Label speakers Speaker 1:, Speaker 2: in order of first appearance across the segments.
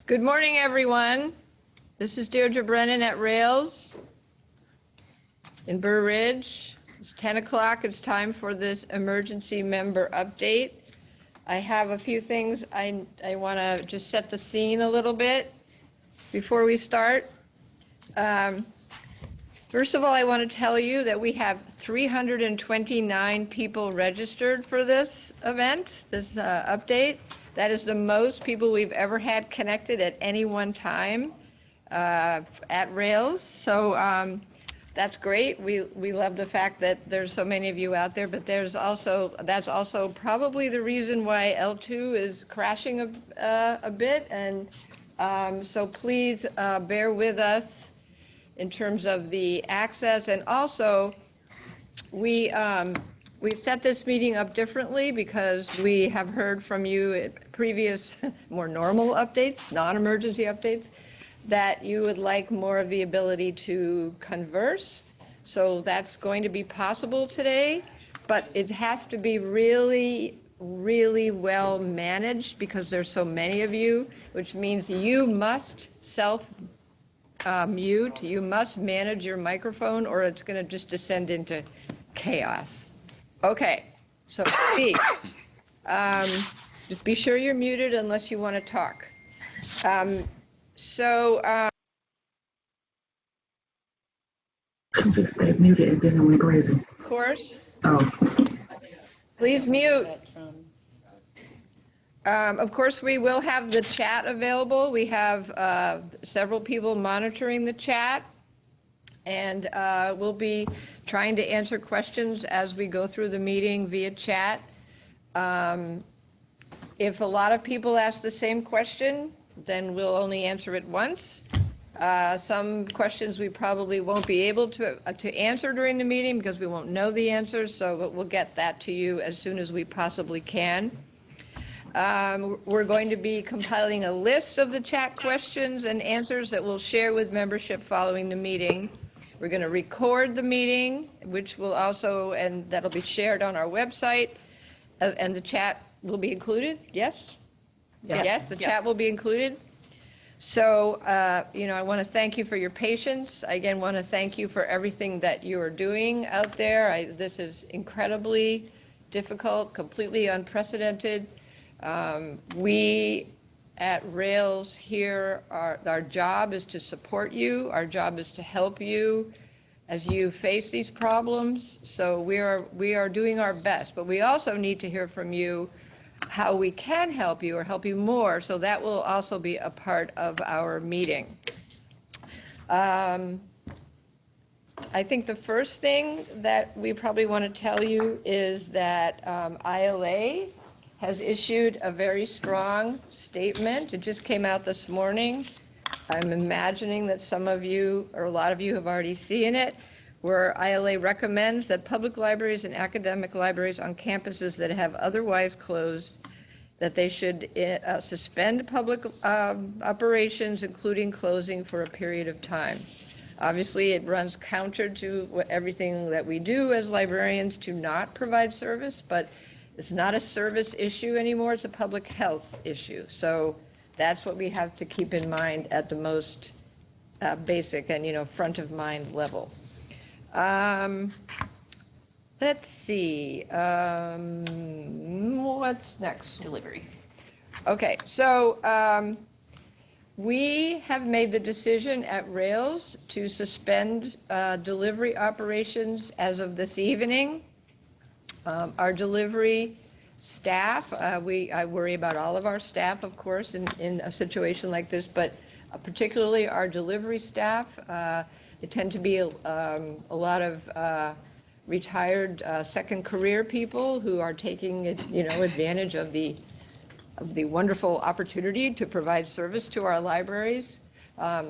Speaker 1: Good morning, everyone. This is Deirdre Brennan at Rails in Burr Ridge. It's 10 o'clock. It's time for this emergency member update. I have a few things I want to just set the scene a little bit before we start. First of all, I want to tell you that we have 329 people registered for this event, this update. That is the most people we've ever had connected at any one time at Rails. So that's great. We love the fact that there's so many of you out there, but that's also probably the reason why L2 is crashing a bit. And so please bear with us in terms of the access. And also, we've set this meeting up differently because we have heard from you at previous more normal updates, non-emergency updates, that you would like more of the ability to converse. So that's going to be possible today, but it has to be really, really well managed because there's so many of you, which means you must mute, you must manage your microphone or it's going to just descend into chaos. Okay, so please, just be sure you're muted unless you want to talk.
Speaker 2: Just say muted and then it went crazy.
Speaker 1: Of course.
Speaker 2: Oh.
Speaker 1: Please mute. Of course, we will have the chat available. We have several people monitoring the chat, and we'll be trying to answer questions as we go through the meeting via chat. If a lot of people ask the same question, then we'll only answer it once. Some questions we probably won't be able to answer during the meeting because we won't know the answers, so we'll get that to you as soon as we possibly can. We're going to be compiling a list of the chat questions and answers that we'll share with membership following the meeting. We're going to record the meeting, which will also, and that'll be shared on our website, and the chat will be included, yes? Yes, the chat will be included. So, I want to thank you for your patience. I again want to thank you for everything that you are doing out there. This is incredibly difficult, completely unprecedented. We at Rails here, our job is to support you. Our job is to help you as you face these problems. So we are doing our best, but we also need to hear from you how we can help you or help you more. So that will also be a part of our meeting. I think the first thing that we probably want to tell you is that ILA has issued a very strong statement. It just came out this morning. I'm imagining that some of you, or a lot of you, have already seen it, where ILA recommends that public libraries and academic libraries on campuses that have otherwise closed, that they should suspend public operations, including closing for a period of time. Obviously, it runs counter to everything that we do as librarians to not provide service, but it's not a service issue anymore, it's a public health issue. So that's what we have to keep in mind at the most basic and, front of mind level. Let's see, what's next?
Speaker 3: Delivery.
Speaker 1: Okay, so we have made the decision at Rails to suspend delivery operations as of this evening. Our delivery staff, I worry about all of our staff, of course, in a situation like this, but particularly our delivery staff. They tend to be a lot of retired second career people who are taking advantage of the wonderful opportunity to provide service to our libraries.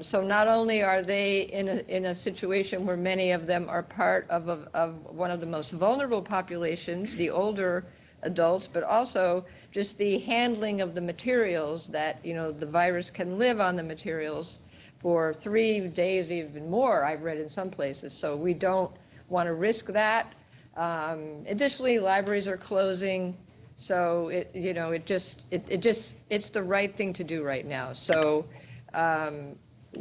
Speaker 1: So not only are they in a situation where many of them are part of one of the most vulnerable populations, the older adults, but also just the handling of the materials that, the virus can live on the materials for 3 days, even more, I've read in some places. So we don't want to risk that. Additionally, libraries are closing. So it's the right thing to do right now. So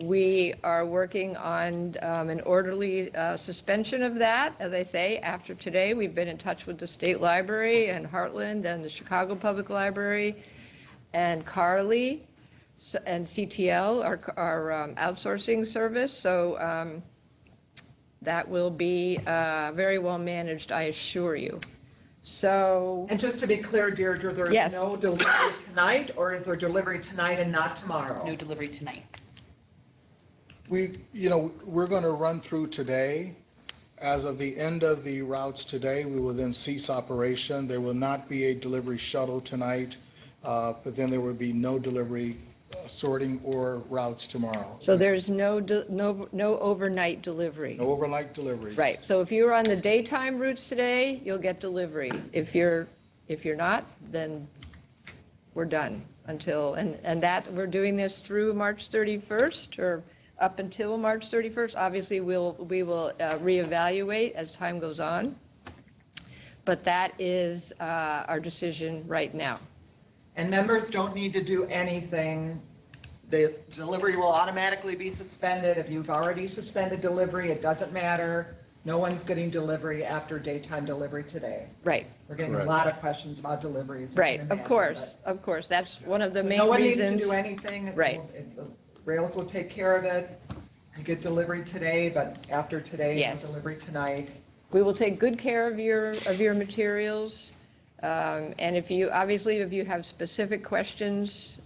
Speaker 1: we are working on an orderly suspension of that. As I say, after today, we've been in touch with the State Library and Heartland and the Chicago Public Library and Carly and CTL, our outsourcing service. So that will be very well managed, I assure you. So,
Speaker 3: And just to be clear, Deirdre, there
Speaker 1: Yes.
Speaker 3: is no delivery tonight, or is there delivery tonight and not tomorrow?
Speaker 4: No delivery tonight.
Speaker 5: We're going to run through today. As of the end of the routes today, we will then cease operation. There will not be a delivery shuttle tonight, but then there will be no delivery sorting or routes tomorrow.
Speaker 1: so there's no overnight delivery.
Speaker 5: No overnight deliveries.
Speaker 1: Right, so if you're on the daytime routes today, you'll get delivery. If you're not, then we're done until, and that, we're doing this through March 31st, or up until March 31st. Obviously, we will reevaluate as time goes on, but that is our decision right now.
Speaker 3: And members don't need to do anything. The delivery will automatically be suspended. If you've already suspended delivery, it doesn't matter. No one's getting delivery after daytime delivery today.
Speaker 1: Right,
Speaker 3: We're getting a
Speaker 5: Correct.
Speaker 3: lot of questions about deliveries. you
Speaker 1: right,
Speaker 3: can
Speaker 1: of
Speaker 3: imagine,
Speaker 1: course. That's one of the
Speaker 3: but
Speaker 1: main
Speaker 3: no one needs
Speaker 1: reasons.
Speaker 3: to do anything.
Speaker 1: Right.
Speaker 3: The Rails will take care of it. You get delivery today, but after today, no
Speaker 1: Yes.
Speaker 3: delivery tonight.
Speaker 1: We will take good care of your materials. And if you have specific questions,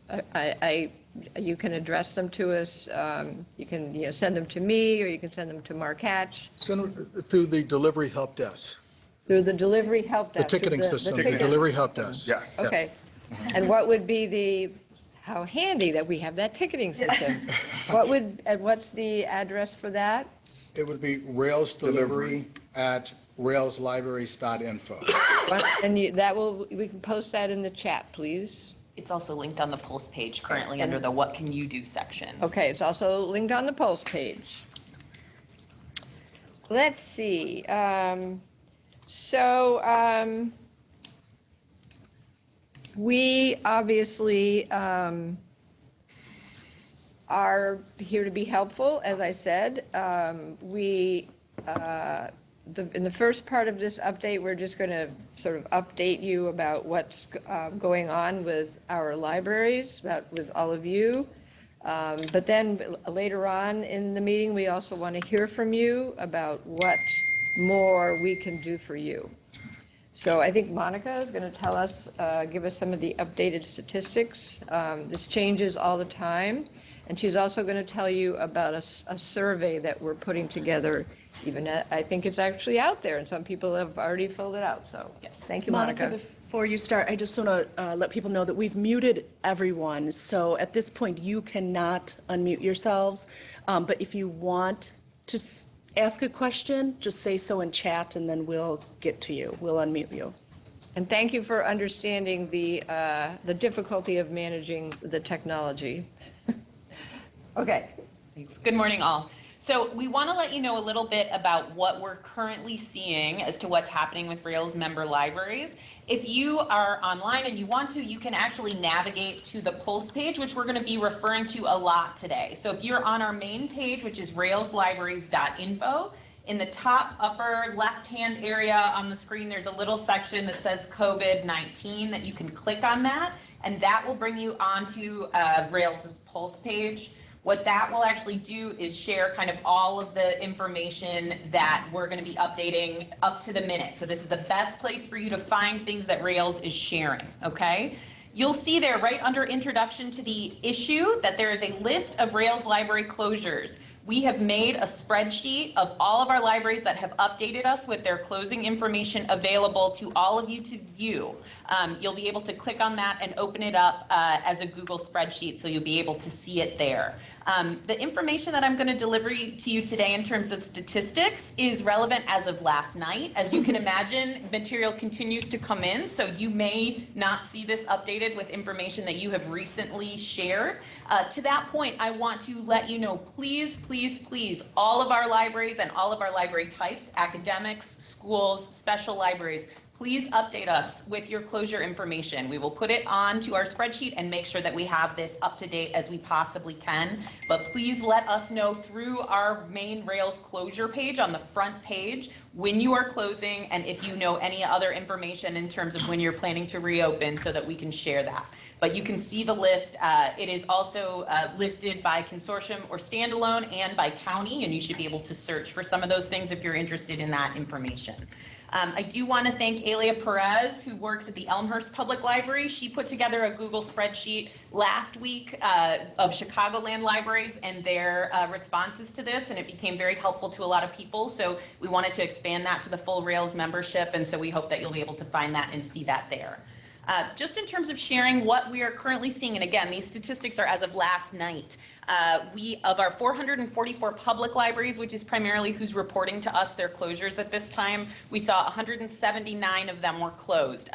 Speaker 1: you can address them to us. You can send them to me, or you can send them to Mark Hatch
Speaker 5: Send it through the delivery help desk,
Speaker 1: through the delivery help
Speaker 5: the
Speaker 1: desk.
Speaker 5: ticketing system, the delivery help desk.
Speaker 6: Yes.
Speaker 1: Okay. And what would be how handy that we have that ticketing system. What's the address for that?
Speaker 5: It would be Rails delivery at railslibraries.info.
Speaker 1: And we can post that in the chat, please.
Speaker 4: It's also linked on the Pulse page currently under the What Can You Do section.
Speaker 1: Okay, it's also linked on the Pulse page. Let's see. We obviously are here to be helpful, as I said. In the first part of this update, we're just going to sort of update you about what's going on with our libraries, with all of you. But then later on in the meeting, we also want to hear from you about what more we can do for you. So I think Monica is going to tell us, give us some of the updated statistics. This changes all the time. And she's also going to tell you about a survey that we're putting together. Even I think it's actually out there, and some people have already filled it out. So
Speaker 4: Yes.
Speaker 1: Thank you, Monica.
Speaker 7: Before you start, I just want to let people know that we've muted everyone. So at this point, you cannot unmute yourselves. But if you want to ask a question, just say so in chat, and then we'll get to you. We'll unmute you.
Speaker 1: And thank you for understanding the difficulty of managing the technology. Okay.
Speaker 4: Thanks. Good morning, all. So we want to let you know a little bit about what we're currently seeing as to what's happening with Rails member libraries. If you are online and you want to, you can actually navigate to the Pulse page, which we're going to be referring to a lot today. So if you're on our main page, which is railslibraries.info, in the top upper left-hand area on the screen, there's a little section that says COVID-19 that you can click on that, and that will bring you onto Rails' Pulse page. What that will actually do is share kind of all of the information that we're going to be updating up to the minute. So this is the best place for you to find things that Rails is sharing, okay? You'll see there right under introduction to the issue that there is a list of Rails library closures. We have made a spreadsheet of all of our libraries that have updated us with their closing information available to all of you to view. You'll be able to click on that and open it up as a Google spreadsheet, so you'll be able to see it there. The information that I'm going to deliver to you today in terms of statistics is relevant as of last night. As you can imagine, material continues to come in, so you may not see this updated with information that you have recently shared. To that point, I want to let you know, please, please, please, all of our libraries and all of our library types, academics, schools, special libraries, please update us with your closure information. We will put it onto our spreadsheet and make sure that we have this up to date as we possibly can. But please let us know through our main Rails closure page on the front page when you are closing and if you know any other information in terms of when you're planning to reopen so that we can share that. But you can see the list. It is also listed by consortium or standalone and by county, and you should be able to search for some of those things if you're interested in that information. I do want to thank Elia Perez, who works at the Elmhurst Public Library. She put together a Google spreadsheet last week of Chicagoland libraries and their responses to this, and it became very helpful to a lot of people. So we wanted to expand that to the full Rails membership, and so we hope that you'll be able to find that and see that there. Just in terms of sharing what we are currently seeing, and again, these statistics are as of last night. Of our 444 public libraries, which is primarily who's reporting to us their closures at this time, we saw 179 of them were closed.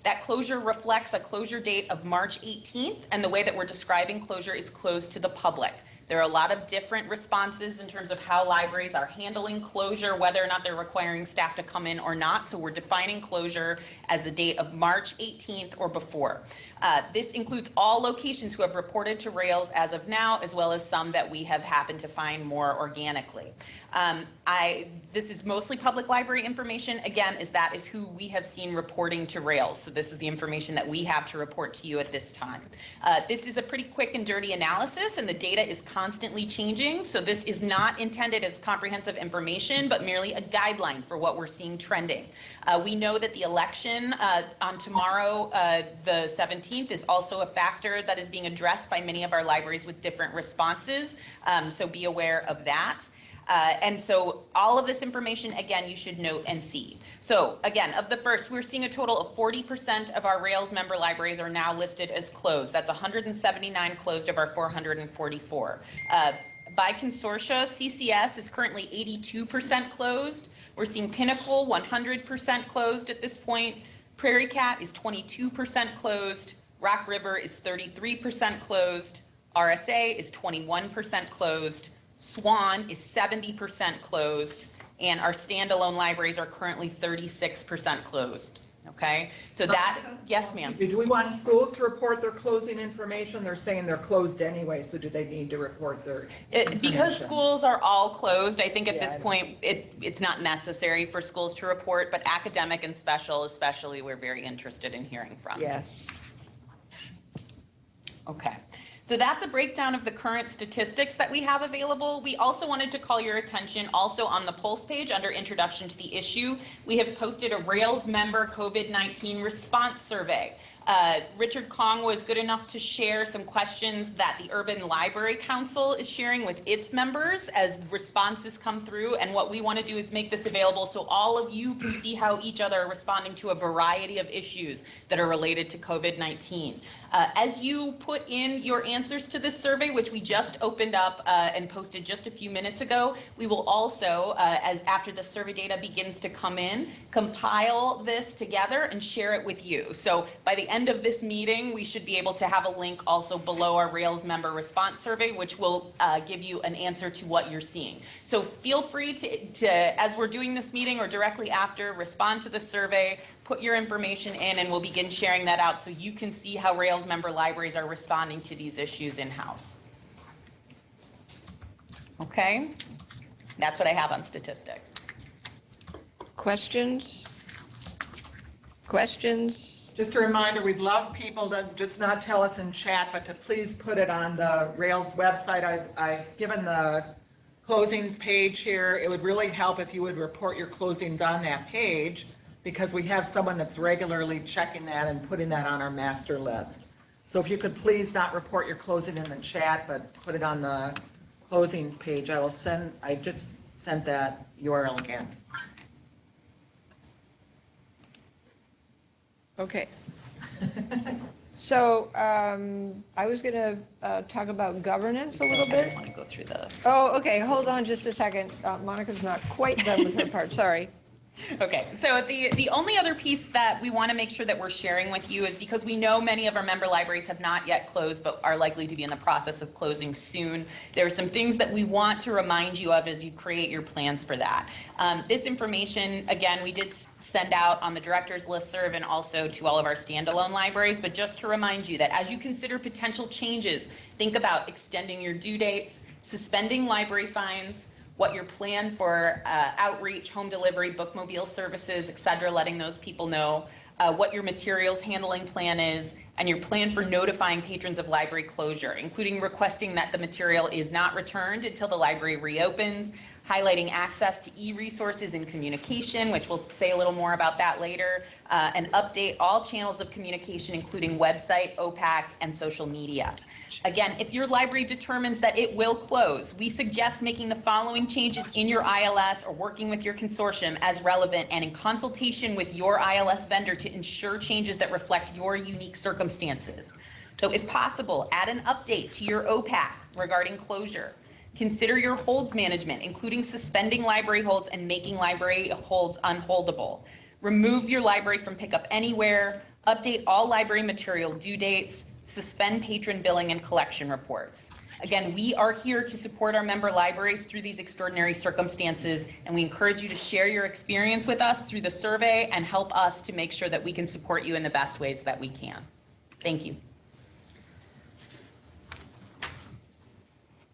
Speaker 4: That closure reflects a closure date of March 18th, and the way that we're describing closure is closed to the public. There are a lot of different responses in terms of how libraries are handling closure, whether or not they're requiring staff to come in or not. So we're defining closure as a date of March 18th or before. This includes all locations who have reported to Rails as of now, as well as some that we have happened to find more organically. This is mostly public library information, again, as that is who we have seen reporting to Rails. So this is the information that we have to report to you at this time. This is a pretty quick and dirty analysis, and the data is constantly changing. So this is not intended as comprehensive information, but merely a guideline for what we're seeing trending. We know that the election on tomorrow, the 17th, is also a factor that is being addressed by many of our libraries with different responses. So be aware of that. And so all of this information, again, you should note and see. So again, of the first, we're seeing a total of 40% of our Rails member libraries are now listed as closed. That's 179 closed of our 444. By consortia, CCS is currently 82% closed. We're seeing Pinnacle 100% closed at this point. Prairie Cat is 22% closed. Rock River is 33% closed. RSA is 21% closed. Swan is 70% closed, and our standalone libraries are currently 36% closed. Okay, so that, yes, ma'am.
Speaker 3: Do we want schools to report their closing information? They're saying they're closed anyway, so do they need to report their
Speaker 4: Because schools are all closed, I think at this point it's not necessary for schools to report, but academic and special especially, we're very interested in hearing from.
Speaker 3: Yes.
Speaker 4: Okay. So that's a breakdown of the current statistics that we have available. We also wanted to call your attention also on the Pulse page under Introduction to the Issue. We have posted a Rails member COVID-19 response survey. Richard Kong was good enough to share some questions that the Urban Library Council is sharing with its members as responses come through. And what we want to do is make this available so all of you can see how each other are responding to a variety of issues that are related to COVID-19. As you put in your answers to this survey, which we just opened up and posted just a few minutes ago, we will also, as after the survey data begins to come in, compile this together and share it with you. So by the end of this meeting, we should be able to have a link also below our Rails member response survey, which will give you an answer to what you're seeing. So feel free to, as we're doing this meeting or directly after, respond to the survey, put your information in, and we'll begin sharing that out so you can see how Rails member libraries are responding to these issues in-house. Okay, that's what I have on statistics.
Speaker 1: Questions? Questions?
Speaker 3: Just a reminder, we'd love people to just not tell us in chat, but to please put it on the Rails website. I've given the closings page here. It would really help if you would report your closings on that page, because we have someone that's regularly checking that and putting that on our master list. So if you could please not report your closing in the chat, but put it on the closings page. I just sent that URL again.
Speaker 1: Okay. So I was going to talk about governance a little
Speaker 4: I
Speaker 1: bit.
Speaker 4: just want to go through the.
Speaker 1: Oh, okay, hold on just a second. Monica's not quite done with her part, sorry.
Speaker 4: Okay, so the only other piece that we want to make sure that we're sharing with you is because we know many of our member libraries have not yet closed but are likely to be in the process of closing soon. There are some things that we want to remind you of as you create your plans for that. This information, again, we did send out on the director's listserv and also to all of our standalone libraries, but just to remind you that as you consider potential changes, think about extending your due dates, suspending library fines, what your plan for outreach, home delivery, bookmobile services, et cetera, letting those people know, what your materials handling plan is, and your plan for notifying patrons of library closure, including requesting that the material is not returned until the library reopens, highlighting access to e-resources and communication, which we'll say a little more about that later, and update all channels of communication, including website, OPAC, and social media. Again, if your library determines that it will close, we suggest making the following changes in your ILS or working with your consortium as relevant and in consultation with your ILS vendor to ensure changes that reflect your unique circumstances. So if possible, add an update to your OPAC regarding closure. Consider your holds management, including suspending library holds and making library holds unholdable. Remove your library from pickup anywhere, update all library material due dates, suspend patron billing and collection reports. Again, we are here to support our member libraries through these extraordinary circumstances, and we encourage you to share your experience with us through the survey and help us to make sure that we can support you in the best ways that we can. Thank you.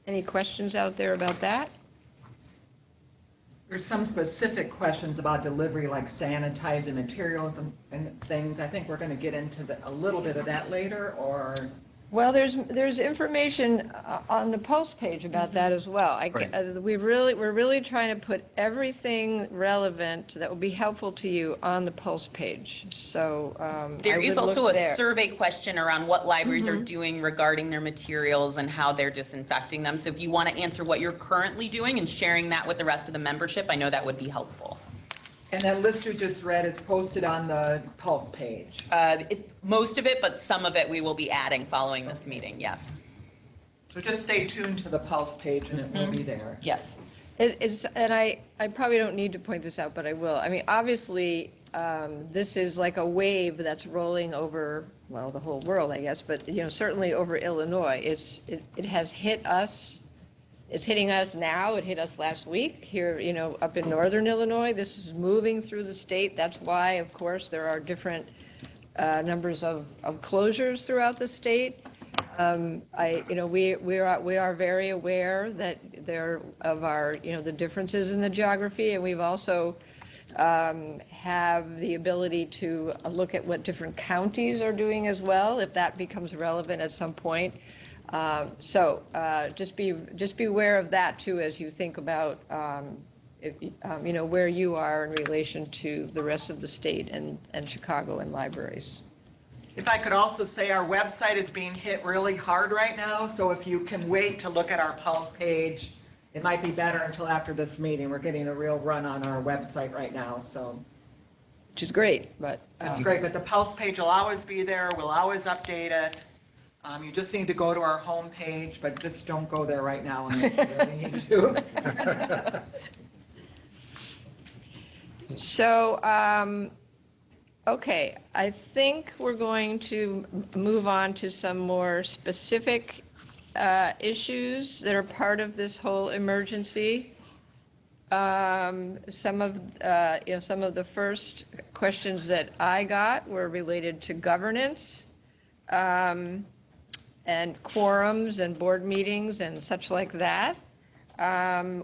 Speaker 1: Any questions out there about that?
Speaker 3: There's some specific questions about delivery, like sanitizing materials and things. I think we're going to get into a little bit of that later, or?
Speaker 1: Well, there's information on the Pulse page about that as well. We're really trying to put everything relevant that will be helpful to you on the Pulse page. So
Speaker 4: there
Speaker 1: I
Speaker 4: is
Speaker 1: would
Speaker 4: also
Speaker 1: look
Speaker 4: a
Speaker 1: there.
Speaker 4: survey question around what libraries are doing regarding their materials and how they're disinfecting them. So if you want to answer what you're currently doing and sharing that with the rest of the membership, I know that would be helpful.
Speaker 3: And that list you just read is posted on the Pulse page.
Speaker 4: It's most of it, but some of it we will be adding following this meeting, yes.
Speaker 3: So just stay tuned to the Pulse page and it will be there.
Speaker 4: Yes.
Speaker 1: And I probably don't need to point this out, but I will. I mean, obviously, this is like a wave that's rolling over, well, the whole world, I guess, but, you know, certainly over Illinois. It has hit us. It's hitting us now. It hit us last week here, you know, up in northern Illinois. This is moving through the state. That's why, of course, there are different numbers of closures throughout the state. We are very aware that the differences in the geography, and we've also have the ability to look at what different counties are doing as well, if that becomes relevant at some point. Just be aware of that too as you think about where you are in relation to the rest of the state and Chicago and libraries.
Speaker 3: If I could also say, our website is being hit really hard right now, so if you can wait to look at our Pulse page, it might be better until after this meeting. We're getting a real run on our website right now, so.
Speaker 1: Which is great, but.
Speaker 3: It's great, but the Pulse page will always be there. We'll always update it. You just need to go to our home page, but just don't go there right now unless you really need to.
Speaker 1: So, okay, I think we're going to move on to some more specific issues that are part of this whole emergency. Some of the first questions that I got were related to governance. And quorums and board meetings and such like that.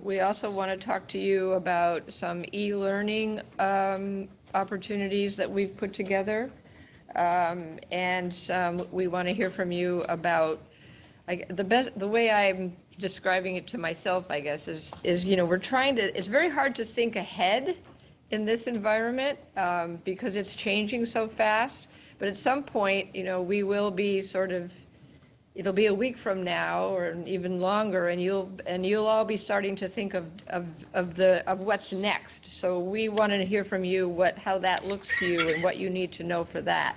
Speaker 1: We also want to talk to you about some e-learning opportunities that we've put together. And we want to hear from you about the way I'm describing it to myself, I guess, is it's very hard to think ahead in this environment because it's changing so fast. But at some point, we will be it'll be a week from now or even longer, and you'll all be starting to think of what's next. So we wanted to hear from you how that looks to you and what you need to know for that.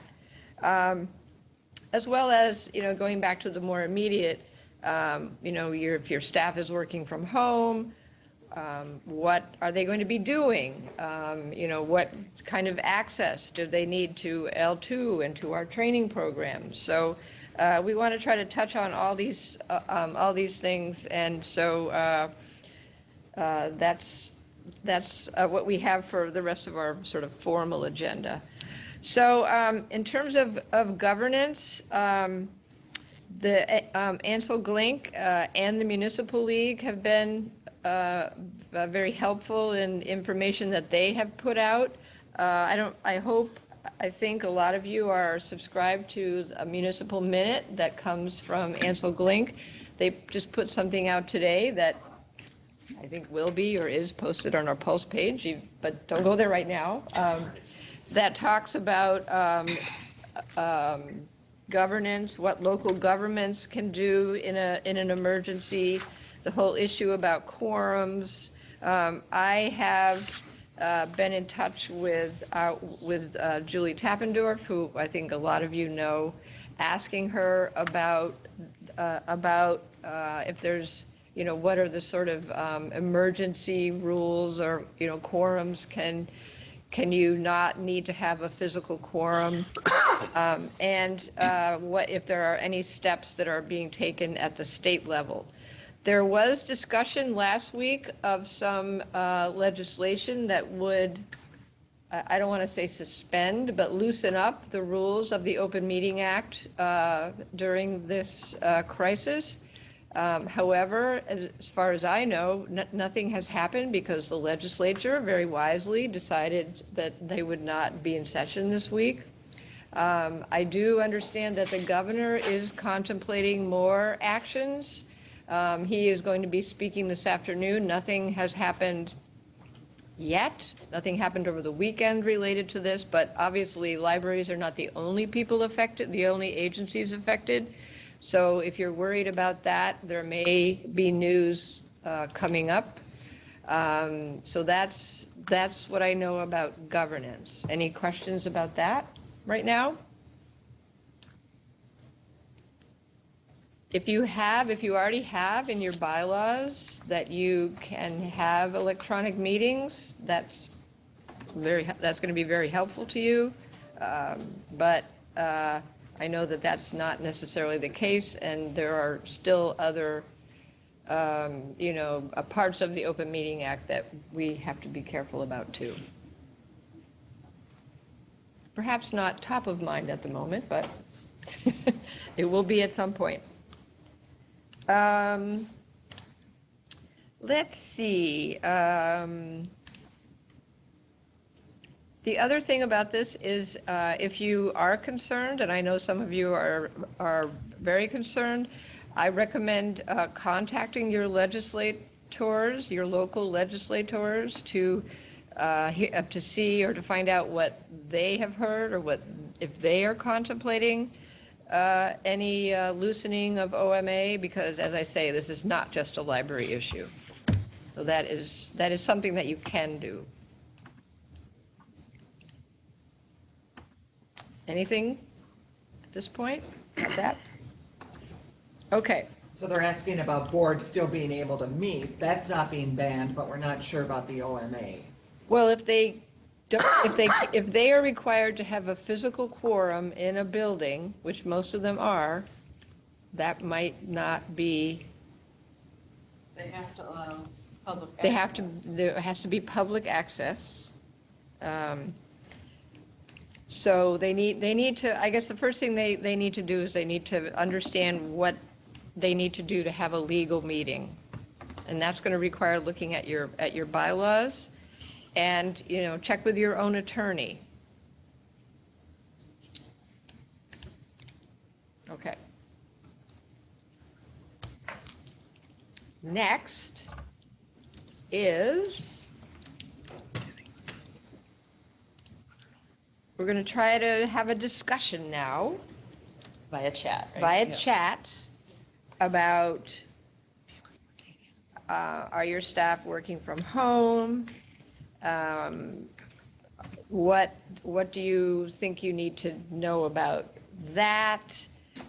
Speaker 1: As well as, going back to the more immediate, if your staff is working from home, What are they going to be doing? What kind of access do they need to L2 and to our training programs? So we want to try to touch on all these things, and so that's what we have for the rest of our sort of formal agenda. So in terms of governance, the Ansel Glink and the Municipal League have been very helpful in information that they have put out. I think a lot of you are subscribed to a municipal minute that comes from Ansel Glink. They just put something out today that I think will be or is posted on our Pulse page, but don't go there right now. That talks about governance, what local governments can do in an emergency, the whole issue about quorums. I have been in touch with Julie Tappendorf, who I think a lot of you know, asking her about if there's, what are the sort of emergency rules or, quorums. Can you not need to have a physical quorum? And what if there are any steps that are being taken at the state level? There was discussion last week of some legislation that would, I don't want to say suspend, but loosen up the rules of the Open Meeting Act during this crisis. However, as far as I know, nothing has happened because the legislature very wisely decided that they would not be in session this week. I do understand that the governor is contemplating more actions. He is going to be speaking this afternoon. Nothing has happened yet. Nothing happened over the weekend related to this, but obviously libraries are not the only people affected, the only agencies affected. So if you're worried about that, there may be news coming up. So that's what I know about governance. Any questions about that right now? If you already have in your bylaws that you can have electronic meetings, that's going to be very helpful to you. But I know that that's not necessarily the case, and there are still other, parts of the Open Meeting Act that we have to be careful about too. Perhaps not top of mind at the moment, but it will be at some point. Let's see. The other thing about this is if you are concerned, and I know some of you are very concerned, I recommend contacting your legislators, your local legislators, to see or to find out what they have heard or if they are contemplating any loosening of OMA, because as I say, this is not just a library issue. So that is something that you can do. Anything at this point about that? Okay.
Speaker 3: So they're asking about boards still being able to meet. That's not being banned, but we're not sure about the OMA.
Speaker 1: Well, if they are required to have a physical quorum in a building, which most of them are, that might not be.
Speaker 4: They have to allow public
Speaker 1: access. There has to be public access. So they need to, I guess the first thing they need to do is they need to understand what they need to do to have a legal meeting. And that's going to require looking at your bylaws and, check with your own attorney. Okay. Next is, we're going to try to have a discussion now.
Speaker 4: via chat. Right?
Speaker 1: Via chat about are your staff working from home? What do you think you need to know about that?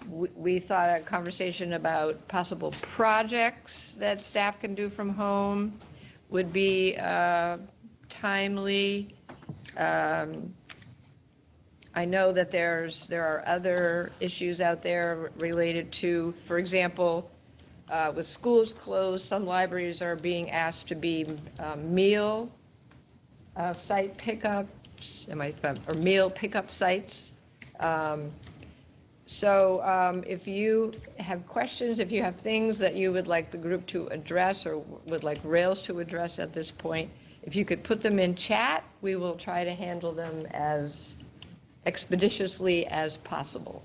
Speaker 1: We thought a conversation about possible projects that staff can do from home. would be timely. I know that there are other issues out there related to, for example, with schools closed, some libraries are being asked to be meal site pickups, or meal pickup sites. So if you have questions, if you have things that you would like the group to address or would like Rails to address at this point, if you could put them in chat, we will try to handle them as expeditiously as possible.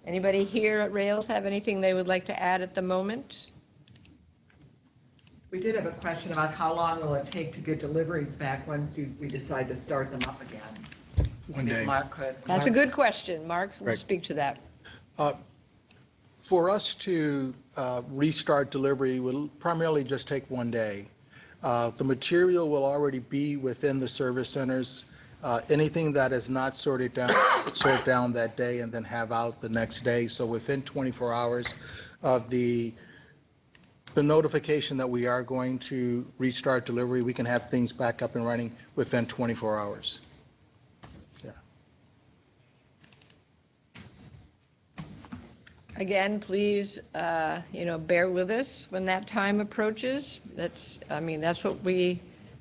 Speaker 1: Anybody here at Rails have anything they would like to add at the moment?
Speaker 3: We did have a question about how long will it take to get deliveries back once we decide to start them up again?
Speaker 5: 1 day.
Speaker 3: Mark could.
Speaker 1: That's a good question. Mark will
Speaker 5: Right.
Speaker 1: speak to that.
Speaker 5: For us to restart delivery will primarily just take 1 day. The material will already be within the service centers. Anything that is not sorted down, sort down that day and then have out the next day. So within 24 hours of the notification that we are going to restart delivery, we can have things back up and running within 24 hours. Yeah.
Speaker 1: Again, please, bear with us when that time approaches. That's what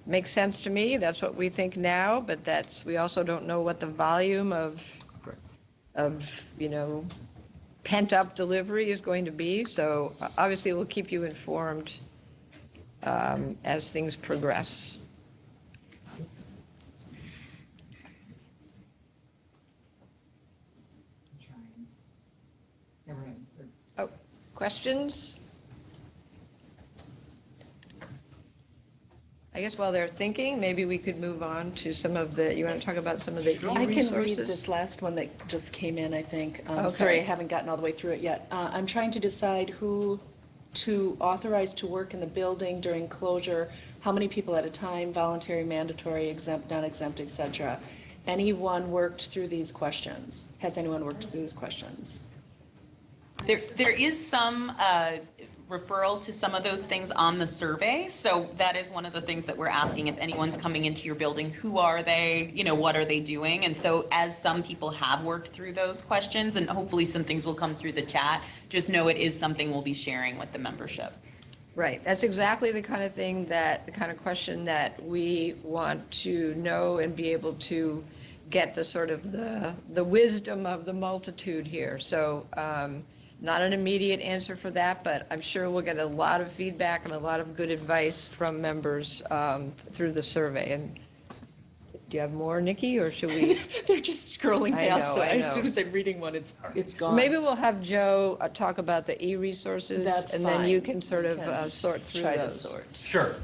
Speaker 1: makes sense to me. That's what we think now, but we also don't know what the volume of pent-up delivery is going to be. So obviously we'll keep you informed as things progress. Oh, questions? I guess while they're thinking, maybe we could move on to some of you want to talk about some of the
Speaker 7: I can read
Speaker 1: e-resources?
Speaker 7: this last one that just came in, I think.
Speaker 1: Okay.
Speaker 7: Sorry, I haven't gotten all the way through it yet. I'm trying to decide who to authorize to work in the building during closure, how many people at a time, voluntary, mandatory, exempt, non-exempt, et cetera. Anyone worked through these questions? Has anyone worked through these questions?
Speaker 4: There is some referral to some of those things on the survey. So that is one of the things that we're asking. If anyone's coming into your building, who are they? What are they doing? And so as some people have worked through those questions, and hopefully some things will come through the chat, just know it is something we'll be sharing with the membership.
Speaker 1: Right, that's exactly the kind of question that we want to know and be able to get the sort of the wisdom of the multitude here. So not an immediate answer for that, but I'm sure we'll get a lot of feedback and a lot of good advice from members through the survey. And do you have more, Nikki, or should we?
Speaker 7: They're just scrolling
Speaker 1: I
Speaker 7: past,
Speaker 1: know,
Speaker 7: so
Speaker 1: I
Speaker 7: as
Speaker 1: know.
Speaker 7: soon as I'm reading one, it's gone.
Speaker 1: Maybe we'll have Joe talk about the e-resources.
Speaker 7: That's
Speaker 1: and then you
Speaker 7: fine.
Speaker 1: can sort
Speaker 7: We
Speaker 1: of
Speaker 7: can
Speaker 1: sort through
Speaker 7: try to
Speaker 1: those.
Speaker 7: sort.
Speaker 6: Sure.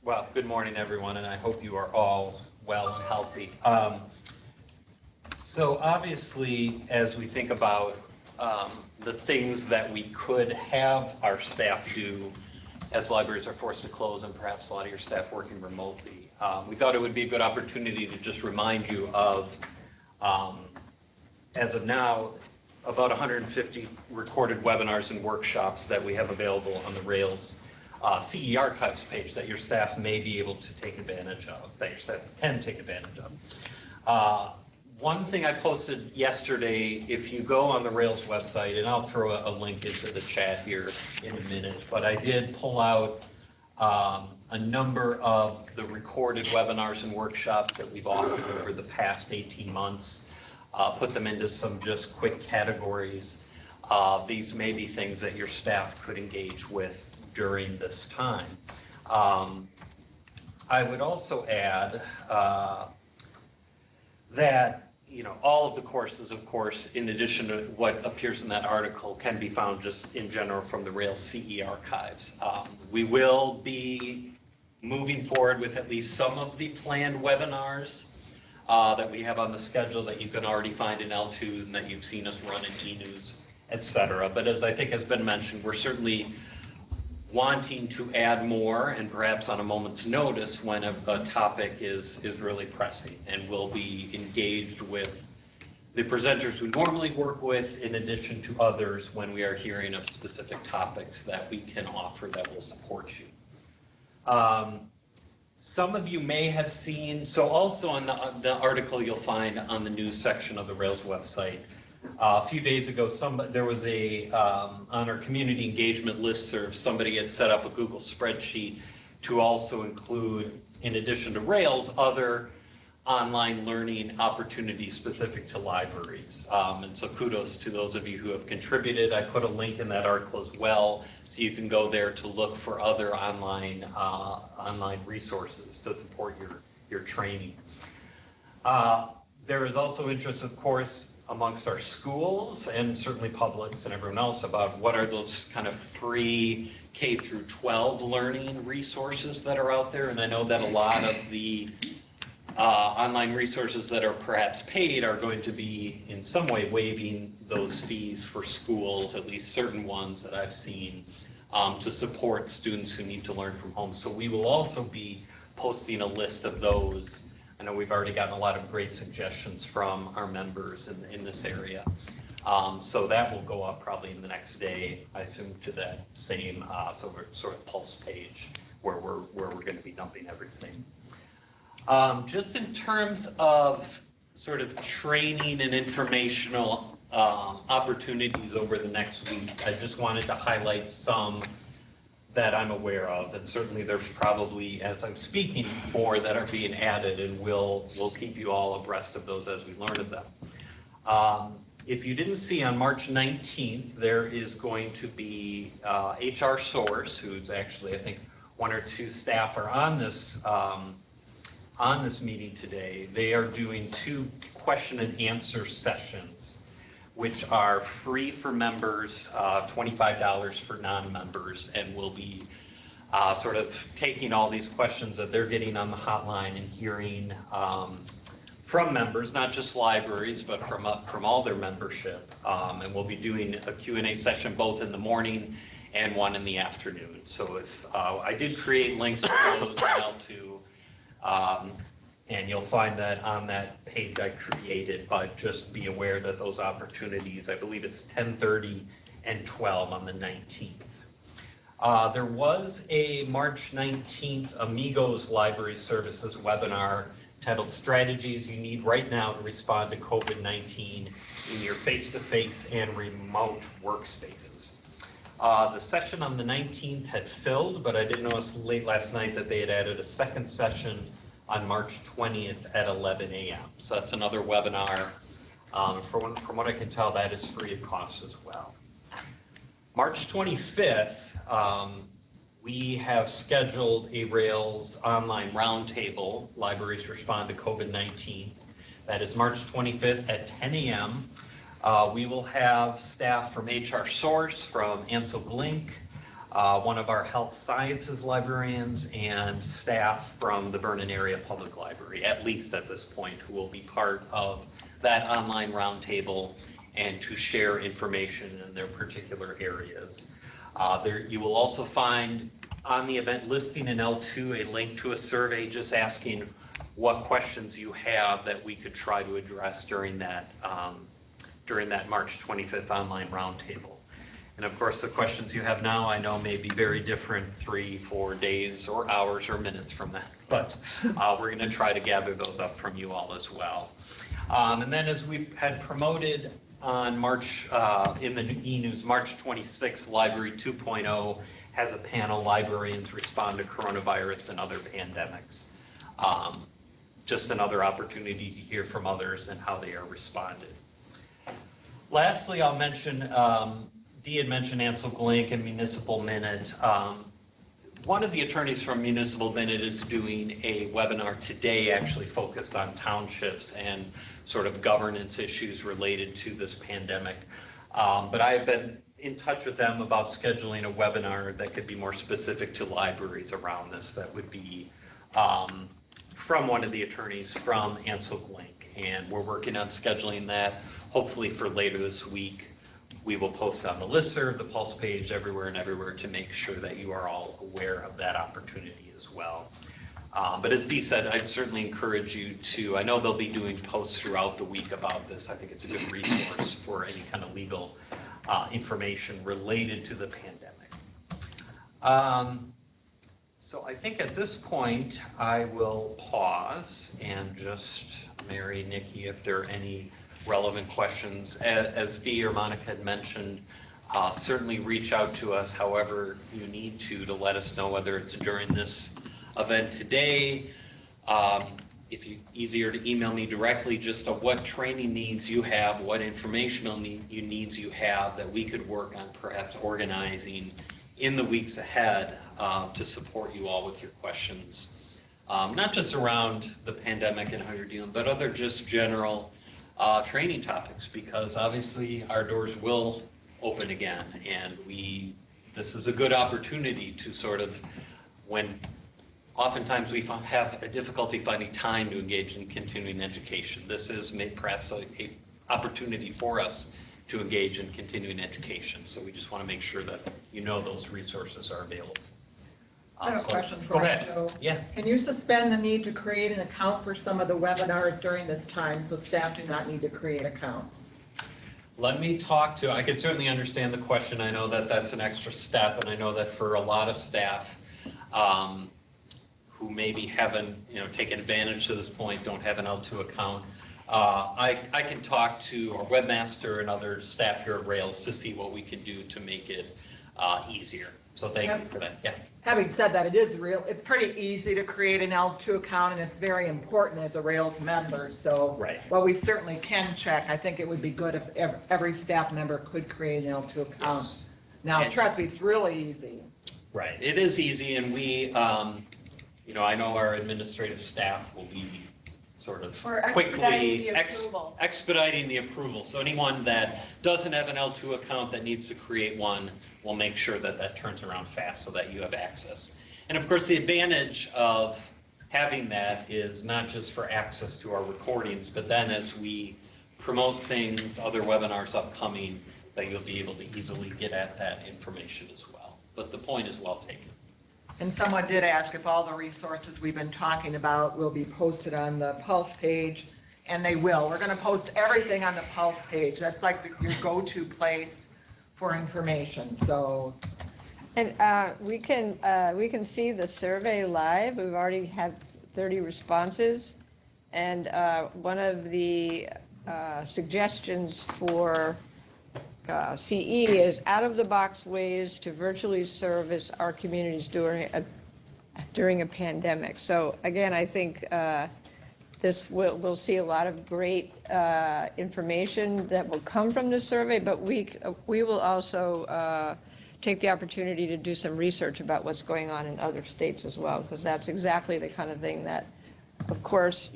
Speaker 6: Well, good morning, everyone, and I hope you are all well and healthy. So obviously, as we think about the things that we could have our staff do as libraries are forced to close and perhaps a lot of your staff working remotely, we thought it would be a good opportunity to just remind you of, as of now, about 150 recorded webinars and workshops that we have available on the Rails CE Archives page that your staff may be able to take advantage of, that your staff can take advantage of. One thing I posted yesterday, if you go on the Rails website, and I'll throw a link into the chat here in a minute, but I did pull out a number of the recorded webinars and workshops that we've offered over the past 18 months, put them into some just quick categories. These may be things that your staff could engage with during this time. I would also add that all of the courses, of course, in addition to what appears in that article, can be found just in general from the Rails CE Archives. We will be moving forward with at least some of the planned webinars that we have on the schedule that you can already find in L2 and that you've seen us run in eNews, et cetera. But as I think has been mentioned, we're certainly wanting to add more, and perhaps on a moment's notice when a topic is really pressing, and we'll be engaged with the presenters we normally work with, in addition to others when we are hearing of specific topics that we can offer that will support you. Some of you may have seen, so also on the article you'll find on the news section of the Rails website, a few days ago, there was on our community engagement listserv, somebody had set up a Google spreadsheet to also include, in addition to Rails, other online learning opportunities specific to libraries. And so kudos to those of you who have contributed. I put a link in that article as well, so you can go there to look for other online resources to support your training. There is also interest, of course, amongst our schools and certainly publics and everyone else about what are those kind of free K through 12 learning resources that are out there. And I know that a lot of the online resources that are perhaps paid are going to be in some way waiving those fees for schools, at least certain ones that I've seen, to support students who need to learn from home. So we will also be posting a list of those. I know we've already gotten a lot of great suggestions from our members in this area. So that will go up probably in the next day, I assume, to that same sort of pulse page where we're going to be dumping everything. Just in terms of sort of training and informational opportunities over the next week, I just wanted to highlight some that I'm aware of, and certainly there's probably, as I'm speaking, more that are being added, and we'll keep you all abreast of those as we learn of them. If you didn't see, on March 19th, there is going to be HR Source, who's actually, I think, one or two staff are on this meeting today. They are doing 2 question and answer sessions, which are free for members, $25 for non-members, and we'll be sort of taking all these questions that they're getting on the hotline and hearing from members, not just libraries, but from all their membership. And we'll be doing a Q&A session both in the morning and one in the afternoon. So if I did create links to those out to, and you'll find that on that page I created, but just be aware that those opportunities, I believe it's 10:30 and 12 on the 19th. There was a March 19th Amigos Library Services webinar titled Strategies You Need Right Now to Respond to COVID-19 in Your Face-to-Face and Remote Workspaces. The session on the 19th had filled, but I did notice late last night that they had added a second session on March 20th at 11 a.m. So that's another webinar. From what I can tell, that is free of cost as well. March 25th, we have scheduled a Rails online roundtable, Libraries Respond to COVID-19. That is March 25th at 10 a.m. We will have staff from HR Source, from Ansel Glink, one of our health sciences librarians, and staff from the Vernon Area Public Library, at least at this point, who will be part of that online roundtable and to share information in their particular areas. You will also find on the event listing in L2 a link to a survey just asking what questions you have that we could try to address during that March 25th online roundtable. And of course, the questions you have now, I know may be very different 3-4 days or hours or minutes from that, but we're going to try to gather those up from you all as well. And then, as we had promoted on March, in the e-news, March 26th, Library 2.0 has a panel, Librarians Respond to Coronavirus and Other Pandemics. Just another opportunity to hear from others and how they are responded. Lastly, I'll mention, Dee had mentioned Ansel Glink and Municipal Minute. One of the attorneys from Municipal Minute is doing a webinar today actually focused on townships and sort of governance issues related to this pandemic. But I have been in touch with them about scheduling a webinar that could be more specific to libraries around this. That would be from one of the attorneys from Ansel Glink. And we're working on scheduling that hopefully for later this week. We will post on the listserv, the Pulse page, everywhere to make sure that you are all aware of that opportunity as well. But as Dee said, I'd certainly encourage you to, I know they'll be doing posts throughout the week about this. I think it's a good resource for any kind of legal information related to the pandemic. So I think at this point, I will pause and just, Mary, Nikki, if there are any relevant questions. As Dee or Monica had mentioned, certainly reach out to us however you need to let us know whether it's during this event today. If you easier to email me directly just of what training needs you have, what informational needs you have that we could work on perhaps organizing in the weeks ahead to support you all with your questions. Not just around the pandemic and how you're dealing, but other just general training topics, because obviously our doors will open again, and this is a good opportunity to sort of, when oftentimes we have a difficulty finding time to engage in continuing education, this is perhaps a opportunity for us to engage in continuing education. So we just want to make sure that you know those resources are available.
Speaker 3: I have a question for
Speaker 6: Go
Speaker 3: you,
Speaker 6: ahead.
Speaker 3: Joe.
Speaker 6: Yeah.
Speaker 3: Can you suspend the need to create an account for some of the webinars during this time so staff do not need to create accounts?
Speaker 6: Let me I could certainly understand the question. I know that that's an extra step, and I know that for a lot of staff who maybe haven't, taken advantage to this point, don't have an L2 account, I can talk to our webmaster and other staff here at Rails to see what we can do to make it easier. So thank you for that. Yeah.
Speaker 3: Having said that, it's pretty easy to create an L2 account, and it's very important as a Rails member. So
Speaker 6: Right.
Speaker 3: while we certainly can check, I think it would be good if every staff member could create an L2 account.
Speaker 6: Yes.
Speaker 3: Now,
Speaker 6: And-
Speaker 3: trust me, it's really easy.
Speaker 6: Right. It is easy, and we, I know our administrative staff will be sort of
Speaker 7: Or
Speaker 6: quickly
Speaker 7: expediting the approval.
Speaker 6: expediting the approval. So anyone that doesn't have an L2 account that needs to create one, we'll make sure that that turns around fast so that you have access. And of course, the advantage of having that is not just for access to our recordings, but then as we promote things, other webinars upcoming, that you'll be able to easily get at that information as well. But the point is well taken.
Speaker 3: And someone did ask if all the resources we've been talking about will be posted on the Pulse page, and they will. We're going to post everything on the Pulse page. That's like your go-to place for information, so.
Speaker 1: And we can see the survey live. We've already had 30 responses. And one of the suggestions for CE is out-of-the-box ways to virtually service our communities during a pandemic. So again, I think we'll see a lot of great information that will come from this survey, but we will also take the opportunity to do some research about what's going on in other states as well, because that's exactly the kind of thing that, of course,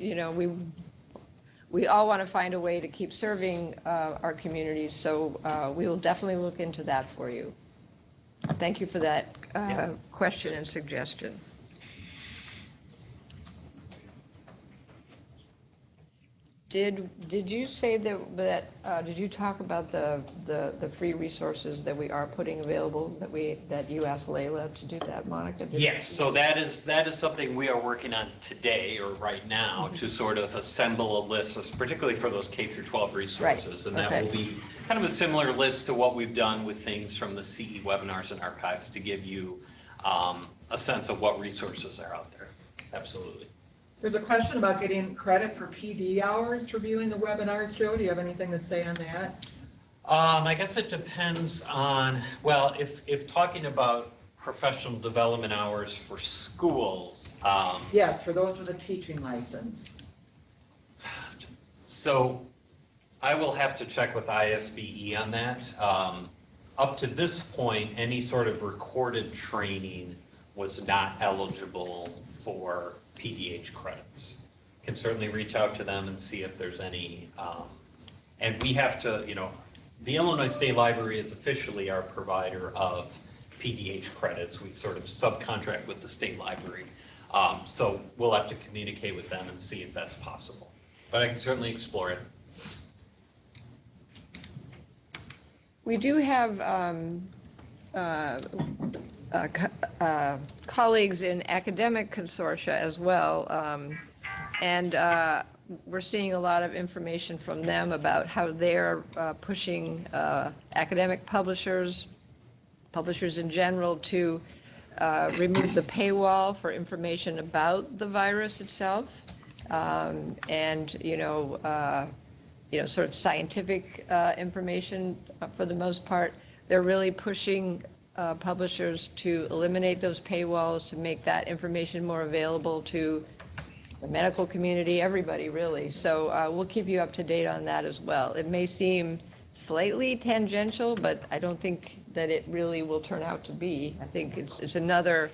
Speaker 1: we all want to find a way to keep serving our communities, so we will definitely look into that for you. Thank you for that question and suggestion. Did you say that did you talk about the free resources that we are putting available, that you asked Layla to do that, Monica?
Speaker 6: Yes, so that is something we are working on today or right now to sort of assemble a list, particularly for those K through 12 resources. And that will be kind of a similar list to what we've done with things from the CE webinars and archives to give you a sense of what resources are out there. Absolutely.
Speaker 3: There's a question about getting credit for PD hours for viewing the webinars. Joe, do you have anything to say on that?
Speaker 6: I guess it depends on, well, if talking about professional development hours for schools.
Speaker 3: Yes, for those with a teaching license.
Speaker 6: So I will have to check with ISBE on that. Up to this point, any sort of recorded training was not eligible for PDH credits. Can certainly reach out to them and see if there's any, and we have to, the Illinois State Library is officially our provider of PDH credits. We sort of subcontract with the state library. So we'll have to communicate with them and see if that's possible. But I can certainly explore it.
Speaker 1: We do have colleagues in academic consortia as well. And we're seeing a lot of information from them about how they're pushing academic publishers in general to remove the paywall for information about the virus itself. And, sort of scientific information for the most part. They're really pushing publishers to eliminate those paywalls, to make that information more available to the medical community, everybody really. So we'll keep you up to date on that as well. It may seem slightly tangential, but I don't think that it really will turn out to be. I think it's another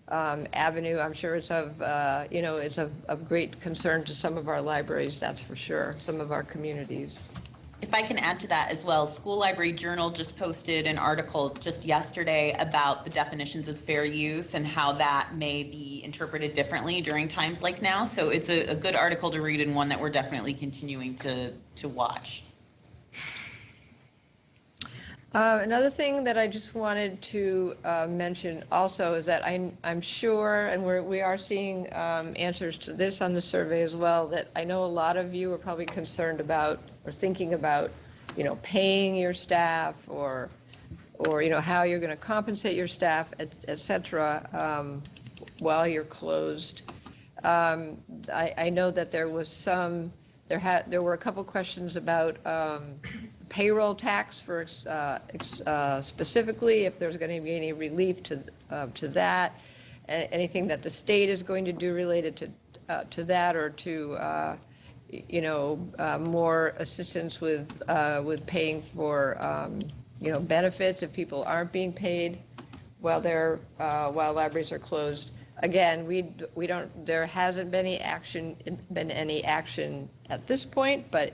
Speaker 1: avenue. I'm sure it's of great concern to some of our libraries, that's for sure, some of our communities.
Speaker 4: If I can add to that as well, School Library Journal just posted an article just yesterday about the definitions of fair use and how that may be interpreted differently during times like now. So it's a good article to read and one that we're definitely continuing to watch.
Speaker 1: Another thing that I just wanted to mention also is that I'm sure, and we are seeing answers to this on the survey as well, that I know a lot of you are probably concerned about or thinking about, paying your staff or how you're going to compensate your staff, et cetera, while you're closed. I know that there were a couple questions about payroll tax for specifically, if there's going to be any relief to that, anything that the state is going to do related to that, or to more assistance with paying for benefits if people aren't being paid while libraries are closed. Again, there hasn't been any action at this point, but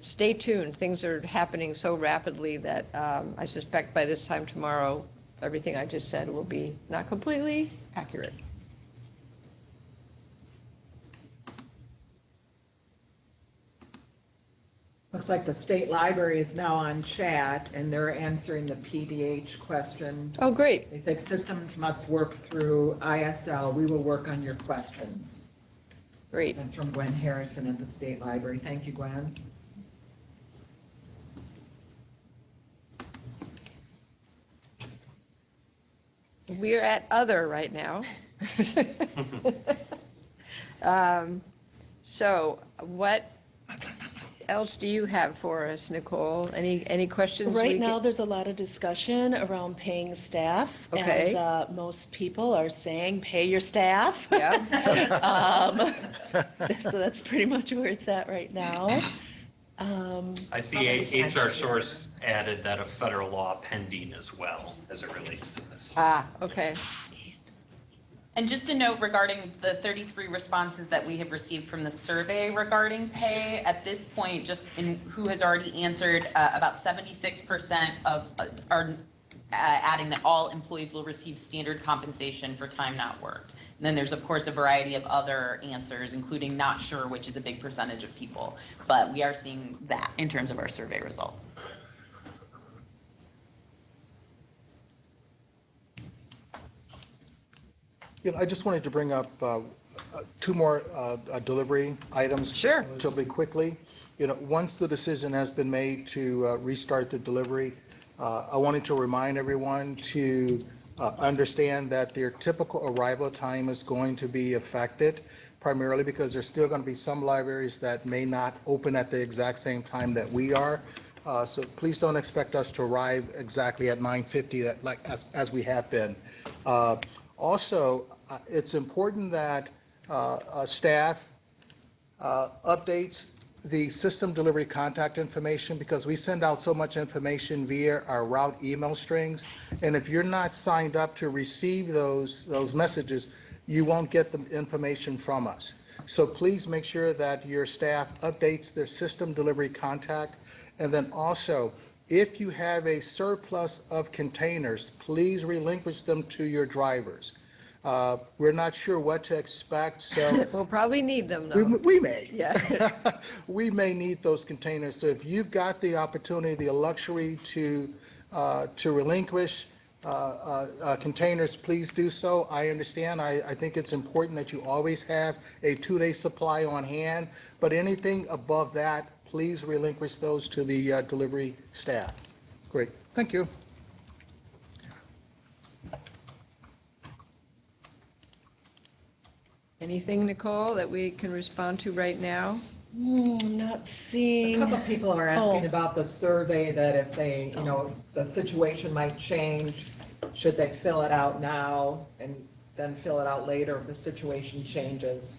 Speaker 1: stay tuned. Things are happening so rapidly that I suspect by this time tomorrow, everything I just said will be not completely accurate.
Speaker 3: Looks like the state library is now on chat and they're answering the PDH question.
Speaker 1: Oh, great.
Speaker 3: They said systems must work through ISL. We will work on your questions.
Speaker 1: Great.
Speaker 3: That's from Gwen Harrison at the state library. Thank you, Gwen.
Speaker 1: We're at other right now. So what else do you have for us, Nicole? Any questions?
Speaker 7: Right now, there's a lot of discussion around paying staff.
Speaker 1: Okay.
Speaker 7: And most people are saying, pay your staff.
Speaker 1: Yeah.
Speaker 7: So that's pretty much where it's at right now.
Speaker 6: I see HR Source added that a federal law pending as well as it relates to this.
Speaker 1: Okay.
Speaker 4: And just a note regarding the 33 responses that we have received from the survey regarding pay, at this point, just in who has already answered, about 76% are adding that all employees will receive standard compensation for time not worked. And then there's, of course, a variety of other answers, including not sure, which is a big percentage of people. But we are seeing that in terms of our survey results.
Speaker 5: I just wanted to bring up two more delivery items.
Speaker 1: Sure.
Speaker 5: Relatively quickly. Once the decision has been made to restart the delivery, I wanted to remind everyone to understand that their typical arrival time is going to be affected, primarily because there's still going to be some libraries that may not open at the exact same time that we are. So please don't expect us to arrive exactly at 9:50 as we have been. Also, it's important that staff updates the system delivery contact information, because we send out so much information via our route email strings. And if you're not signed up to receive those messages, you won't get the information from us. So please make sure that your staff updates their system delivery contact. And then also, if you have a surplus of containers, please relinquish them to your drivers. We're not sure what to expect, so
Speaker 1: We'll probably need them, though.
Speaker 5: we may.
Speaker 1: Yeah.
Speaker 5: We may need those containers. So if you've got the opportunity, the luxury to relinquish, containers, please do so. I understand. I think it's important that you always have a 2-day supply on hand, but anything above that, please relinquish those to the delivery staff. Great. Thank you.
Speaker 1: Anything, Nicole, that we can respond to right now?
Speaker 7: I'm not
Speaker 3: A
Speaker 7: seeing.
Speaker 3: couple people are asking
Speaker 7: Oh.
Speaker 3: about the survey, that if they, the situation might change, should they fill it out now and then fill it out later if the situation changes,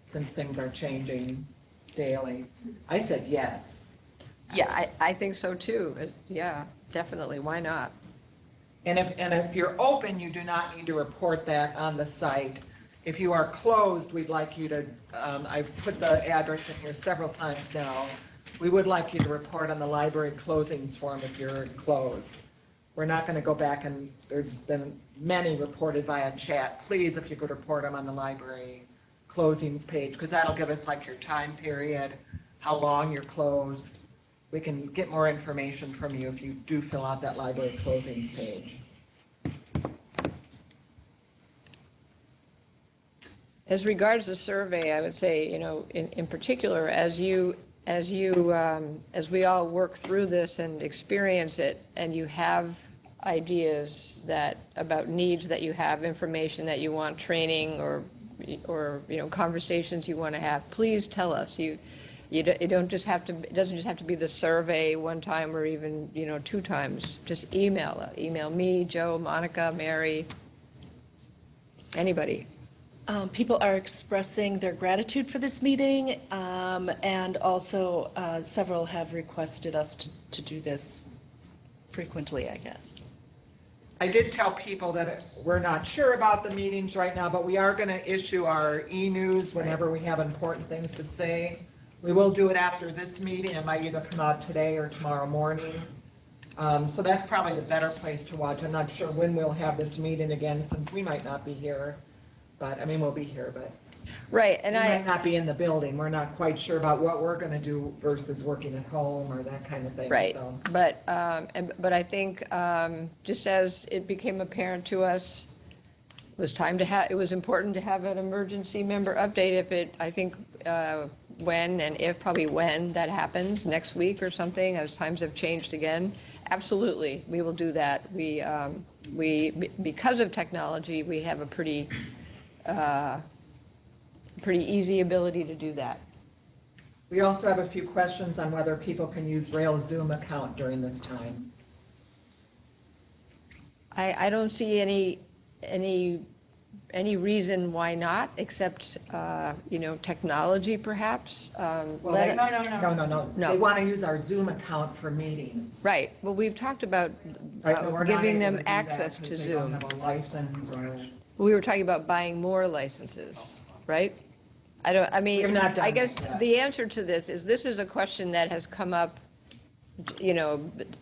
Speaker 3: since things are changing daily? I said yes.
Speaker 1: Yeah, I think so too. Yeah, definitely. Why not?
Speaker 3: And if you're open, you do not need to report that on the site. If you are closed, we'd like you to, I've put the address in here several times now. We would like you to report on the library closings form if you're closed. We're not going to go back, and there's been many reported via chat. Please, if you could report them on the library closings page, because that'll give us like your time period, how long you're closed. We can get more information from you if you do fill out that library closings page.
Speaker 1: As regards the survey, I would say, in particular, as we all work through this and experience it, and you have ideas about needs that you have, information that you want, training or conversations you want to have, please tell us. You don't just have to. It doesn't just have to be the survey one time or even 2 times. Just email me, Joe, Monica, Mary, anybody.
Speaker 7: People are expressing their gratitude for this meeting, and also several have requested us to do this frequently, I guess.
Speaker 3: I did tell people that we're not sure about the meetings right now, but we are going to issue our e-news whenever we have important things to say. We will do it after this meeting. It might either come out today or tomorrow morning. So that's probably the better place to watch. I'm not sure when we'll have this meeting again, since we might not be here. But, we'll be here, but
Speaker 1: Right,
Speaker 3: we
Speaker 1: and
Speaker 3: might not be in the building. We're not quite sure about what we're going to do versus working at home or that kind of thing.
Speaker 1: Right,
Speaker 3: So.
Speaker 1: but I think just as it became apparent to us, it was important to have an emergency member update. I think when and if, probably when that happens, next week or something, as times have changed again, absolutely, we will do that. We because of technology, we have a pretty easy ability to do that.
Speaker 3: We also have a few questions on whether people can use Rails Zoom account during this time.
Speaker 1: I don't see any reason why not, except technology perhaps.
Speaker 3: Well,
Speaker 1: No.
Speaker 3: They want to use our Zoom account for meetings.
Speaker 1: Right. Well, we've talked about
Speaker 3: Right, but we're not
Speaker 1: giving
Speaker 3: able
Speaker 1: them
Speaker 3: to do that
Speaker 1: access to
Speaker 3: because they don't
Speaker 1: Zoom.
Speaker 3: have a license or.
Speaker 1: We were talking about buying more licenses, right?
Speaker 3: We have not done
Speaker 1: I
Speaker 3: that
Speaker 1: guess
Speaker 3: yet.
Speaker 1: the answer to this is a question that has come up,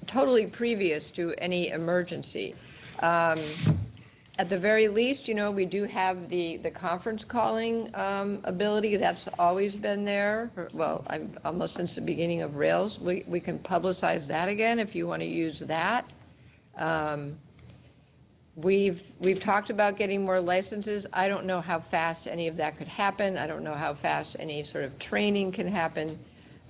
Speaker 1: totally previous to any emergency. At the very least, we do have the conference calling ability. That's always been there. Well, almost since the beginning of Rails. We can publicize that again if you want to use that. We've talked about getting more licenses. I don't know how fast any of that could happen. I don't know how fast any sort of training can happen.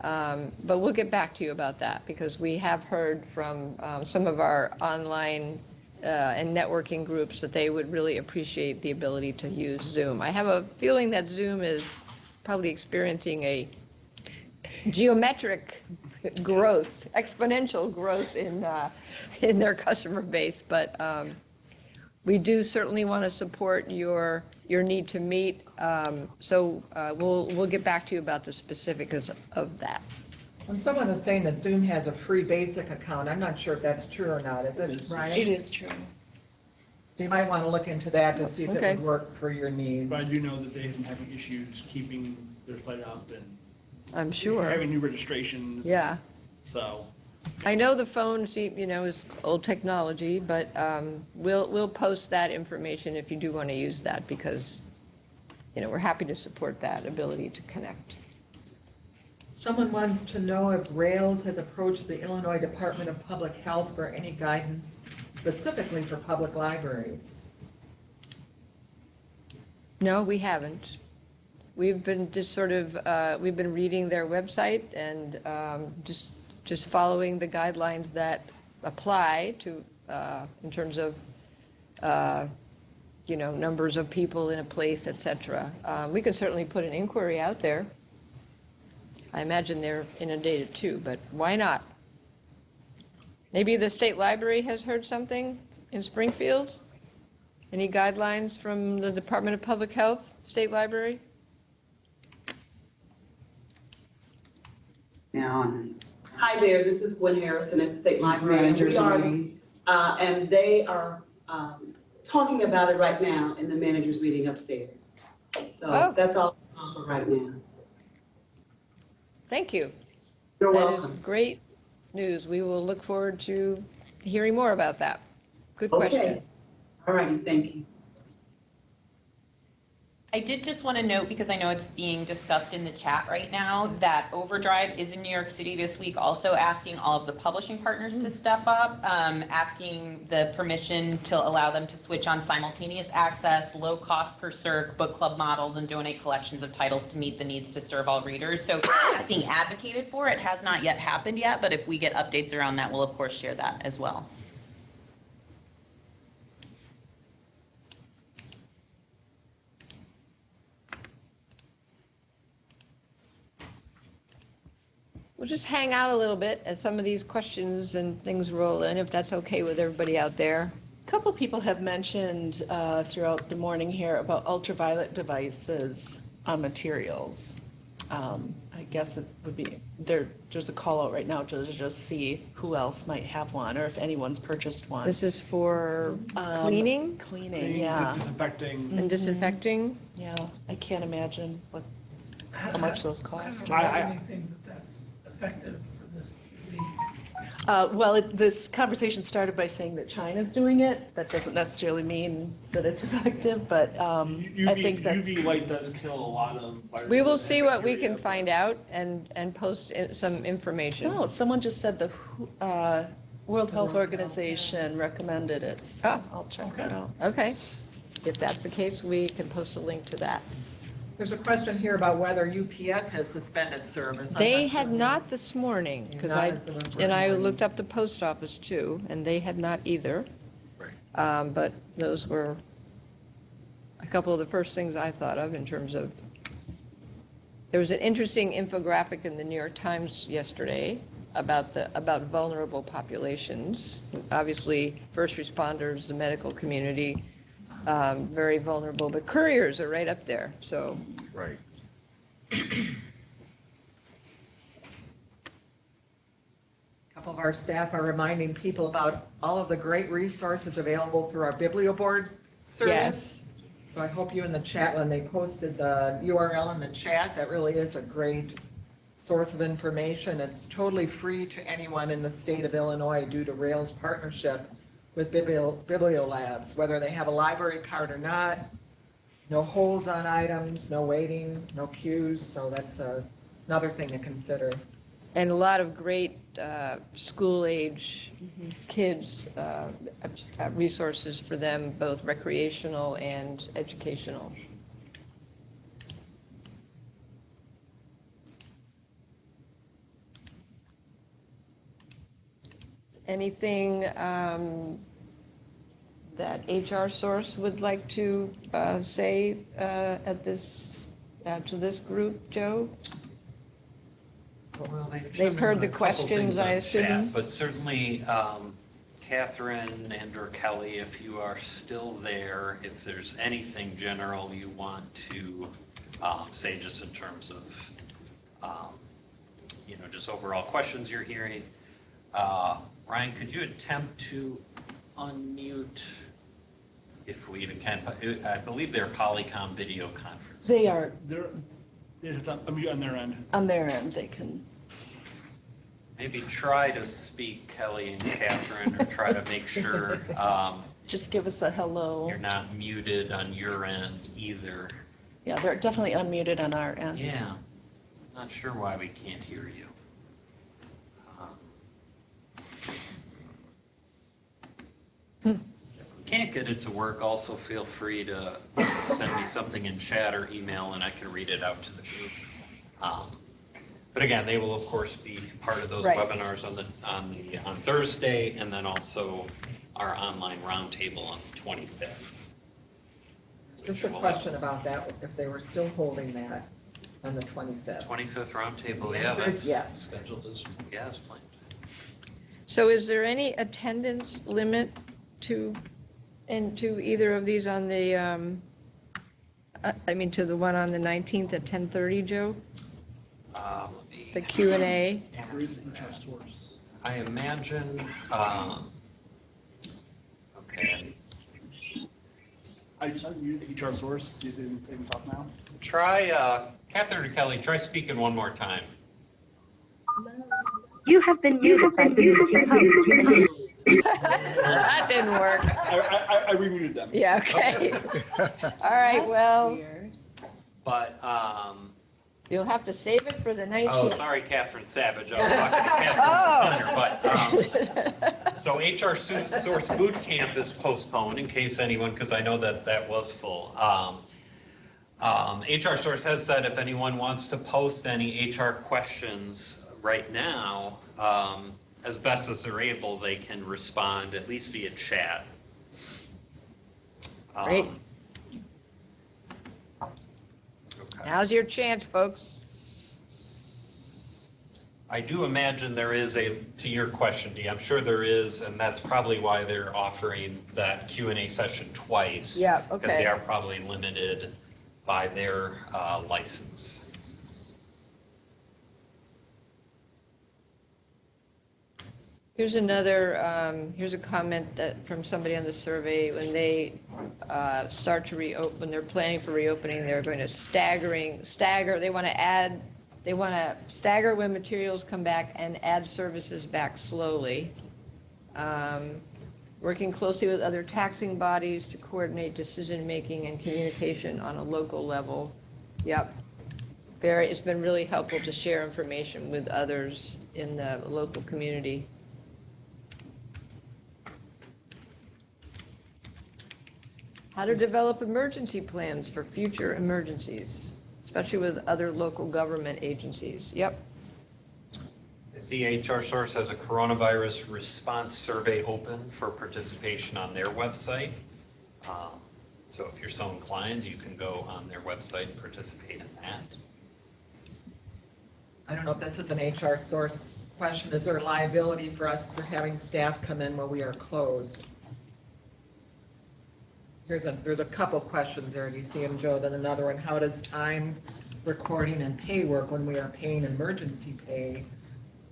Speaker 1: But we'll get back to you about that, because we have heard from some of our online and networking groups that they would really appreciate the ability to use Zoom. I have a feeling that Zoom is probably experiencing a geometric growth, exponential growth in their customer base, but we do certainly want to support your need to meet. So we'll get back to you about the specifics of that.
Speaker 3: When someone is saying that Zoom has a free basic account, I'm not sure if that's true or not. Is it,
Speaker 7: It
Speaker 3: Ryan?
Speaker 7: is true.
Speaker 3: So you might want to look into that to see if it
Speaker 1: Okay.
Speaker 3: would work for your needs.
Speaker 8: But I do know that they've been having issues keeping their site up and
Speaker 1: I'm sure.
Speaker 8: having new registrations.
Speaker 1: Yeah.
Speaker 8: So,
Speaker 1: I know the phone, is old technology, but we'll post that information if you do want to use that, because, we're happy to support that ability to connect.
Speaker 3: Someone wants to know if Rails has approached the Illinois Department of Public Health for any guidance specifically for public libraries.
Speaker 1: No, we haven't. We've been just sort of, we've been reading their website and just following the guidelines that apply to, in terms of, numbers of people in a place, et cetera. We could certainly put an inquiry out there. I imagine they're inundated too, but why not? Maybe the state library has heard something in Springfield? Any guidelines from the Department of Public Health, State Library?
Speaker 9: Hi there, this is Gwen Harrison at State Library. And they are talking about it right now in the manager's meeting upstairs. So that's all for right now.
Speaker 1: Thank you.
Speaker 9: You're
Speaker 1: That
Speaker 9: welcome.
Speaker 1: is great news. We will look forward to hearing more about that. Good question.
Speaker 9: Okay. All righty, thank you.
Speaker 4: I did just want to note, because I know it's being discussed in the chat right now, that Overdrive is in New York City this week, also asking all of the publishing partners to step up, asking the permission to allow them to switch on simultaneous access, low cost per circ, book club models, and donate collections of titles to meet the needs to serve all readers. So that's being advocated for. It has not yet happened yet, but if we get updates around that, we'll of course share that as well.
Speaker 1: We'll just hang out a little bit as some of these questions and things roll in, if that's okay with everybody out there.
Speaker 7: A couple people have mentioned throughout the morning here about ultraviolet devices on materials. I guess it would be, there's a call out right now to just see who else might have one or if anyone's purchased one.
Speaker 1: This is for cleaning
Speaker 7: Cleaning, yeah.
Speaker 8: Disinfecting.
Speaker 1: and disinfecting.
Speaker 7: Yeah, I can't imagine how much those cost.
Speaker 10: Anything that's effective for this disease.
Speaker 7: Well, this conversation started by saying that China's doing it. That doesn't necessarily mean that it's effective, but I think that's.
Speaker 8: UV light does kill a lot of viruses.
Speaker 1: We will see
Speaker 8: and
Speaker 1: what we
Speaker 8: bacteria,
Speaker 1: can find out and post some information.
Speaker 7: No, someone just said the World Health Organization recommended it, so I'll check that out.
Speaker 1: Okay. If that's the case, we can post a link to that.
Speaker 3: There's a question here about whether UPS has suspended service. I'm
Speaker 1: They
Speaker 3: sure.
Speaker 1: had not this morning, because
Speaker 3: Not as of this
Speaker 1: I
Speaker 3: morning.
Speaker 1: looked up the post office too, and they had not either. But those were a couple of the first things I thought of in terms of, there was an interesting infographic in the New York Times yesterday about vulnerable populations. Obviously, first responders, the medical community, very vulnerable, but couriers are right up there, so.
Speaker 5: Right.
Speaker 3: A couple of our staff are reminding people about all of the great resources available through our BiblioBoard service.
Speaker 1: Yes.
Speaker 3: So I hope you in the chat, when they posted the URL in the chat, that really is a great source of information. It's totally free to anyone in the state of Illinois due to Rail's partnership with Bibliolabs, whether they have a library card or not. No holds on items, no waiting, no queues, so that's another thing to consider.
Speaker 1: And a lot of great school-age kids, resources for them, both recreational and educational. Anything that HR Source would like to say at this, to this group, Joe?
Speaker 3: Well,
Speaker 1: They've heard the
Speaker 6: A couple
Speaker 1: questions,
Speaker 6: things
Speaker 1: I
Speaker 6: on chat,
Speaker 1: assume.
Speaker 6: But certainly, Catherine and/or Kelly, if you are still there, if there's anything general you want to say just in terms of, just overall questions you're hearing. Ryan, could you attempt to unmute, if we even can? I believe they're Polycom video conference.
Speaker 7: They are,
Speaker 8: It's on their end.
Speaker 7: on their end, they can.
Speaker 6: Maybe try to speak, Kelly and Catherine, or try to make sure
Speaker 7: Just give us a hello.
Speaker 6: you're not muted on your end either.
Speaker 7: Yeah, they're definitely unmuted on our end.
Speaker 6: Yeah, not sure why we can't hear you. can't get it to work, also feel free to send me something in chat or email and I can read it out to the group. But again, they will of course be part of those
Speaker 1: Right.
Speaker 6: webinars on Thursday, and then also our online roundtable on the 25th.
Speaker 3: Just a question about that, if they were still holding that on the 25th.
Speaker 6: 25th roundtable,
Speaker 3: The
Speaker 6: yeah,
Speaker 3: answer is
Speaker 6: that's
Speaker 3: yes.
Speaker 6: scheduled as, yeah, as planned.
Speaker 1: So is there any attendance limit to either of these on the, to the one on the 19th at 10:30, Joe?
Speaker 6: Let me-
Speaker 1: The Q&A?
Speaker 8: Where is the HR source?
Speaker 6: I imagine, okay,
Speaker 8: I just unmuted the HR source. See if they can talk now.
Speaker 6: try, Catherine or Kelly, try speaking one more time.
Speaker 2: You have been muted by the
Speaker 1: That didn't work.
Speaker 8: I remuted them.
Speaker 1: Yeah, okay. All right, well,
Speaker 6: But,
Speaker 1: you'll have to save it for the 19th.
Speaker 6: oh, sorry, Catherine Savage, I was talking to Catherine Thunder, but, so HR Source Boot Camp is postponed in case anyone, because I know that was full. HR Source has said if anyone wants to post any HR questions right now, as best as they're able, they can respond at least via chat.
Speaker 1: Great.
Speaker 6: Okay.
Speaker 1: Now's your chance, folks.
Speaker 6: I do imagine there is to your question, Dee, I'm sure there is, and that's probably why they're offering that Q&A session twice.
Speaker 1: Yeah,
Speaker 6: Because
Speaker 1: okay.
Speaker 6: they are probably limited by their license.
Speaker 1: Here's here's a comment from somebody on the survey. When they start to reopen, when they're planning for reopening, they're going to stagger. They want to stagger when materials come back and add services back slowly. Working closely with other taxing bodies to coordinate decision-making and communication on a local level. Yep. It's been really helpful to share information with others in the local community. How to develop emergency plans for future emergencies, especially with other local government agencies. Yep.
Speaker 6: I see HR Source has a coronavirus response survey open for participation on their website. So if you're so inclined, you can go on their website and participate in that.
Speaker 3: I don't know if this is an HR Source question. Is there liability for us for having staff come in while we are closed? There's a couple questions there. Do you see them, Joe? Then another one, how does time recording and pay work when we are paying emergency pay,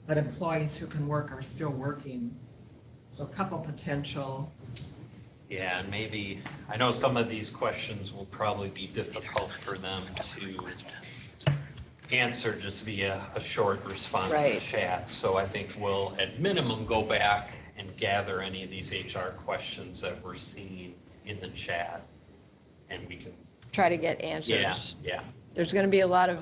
Speaker 3: but employees who can work are still working? So a couple potential.
Speaker 6: Yeah, and maybe, I know some of these questions will probably be difficult for them to answer just via a short response in
Speaker 1: Right.
Speaker 6: chat. So I think we'll, at minimum, go back and gather any of these HR questions that we're seeing in the chat, and we can,
Speaker 1: Try to get answers.
Speaker 6: yeah.
Speaker 1: There's going to be a lot of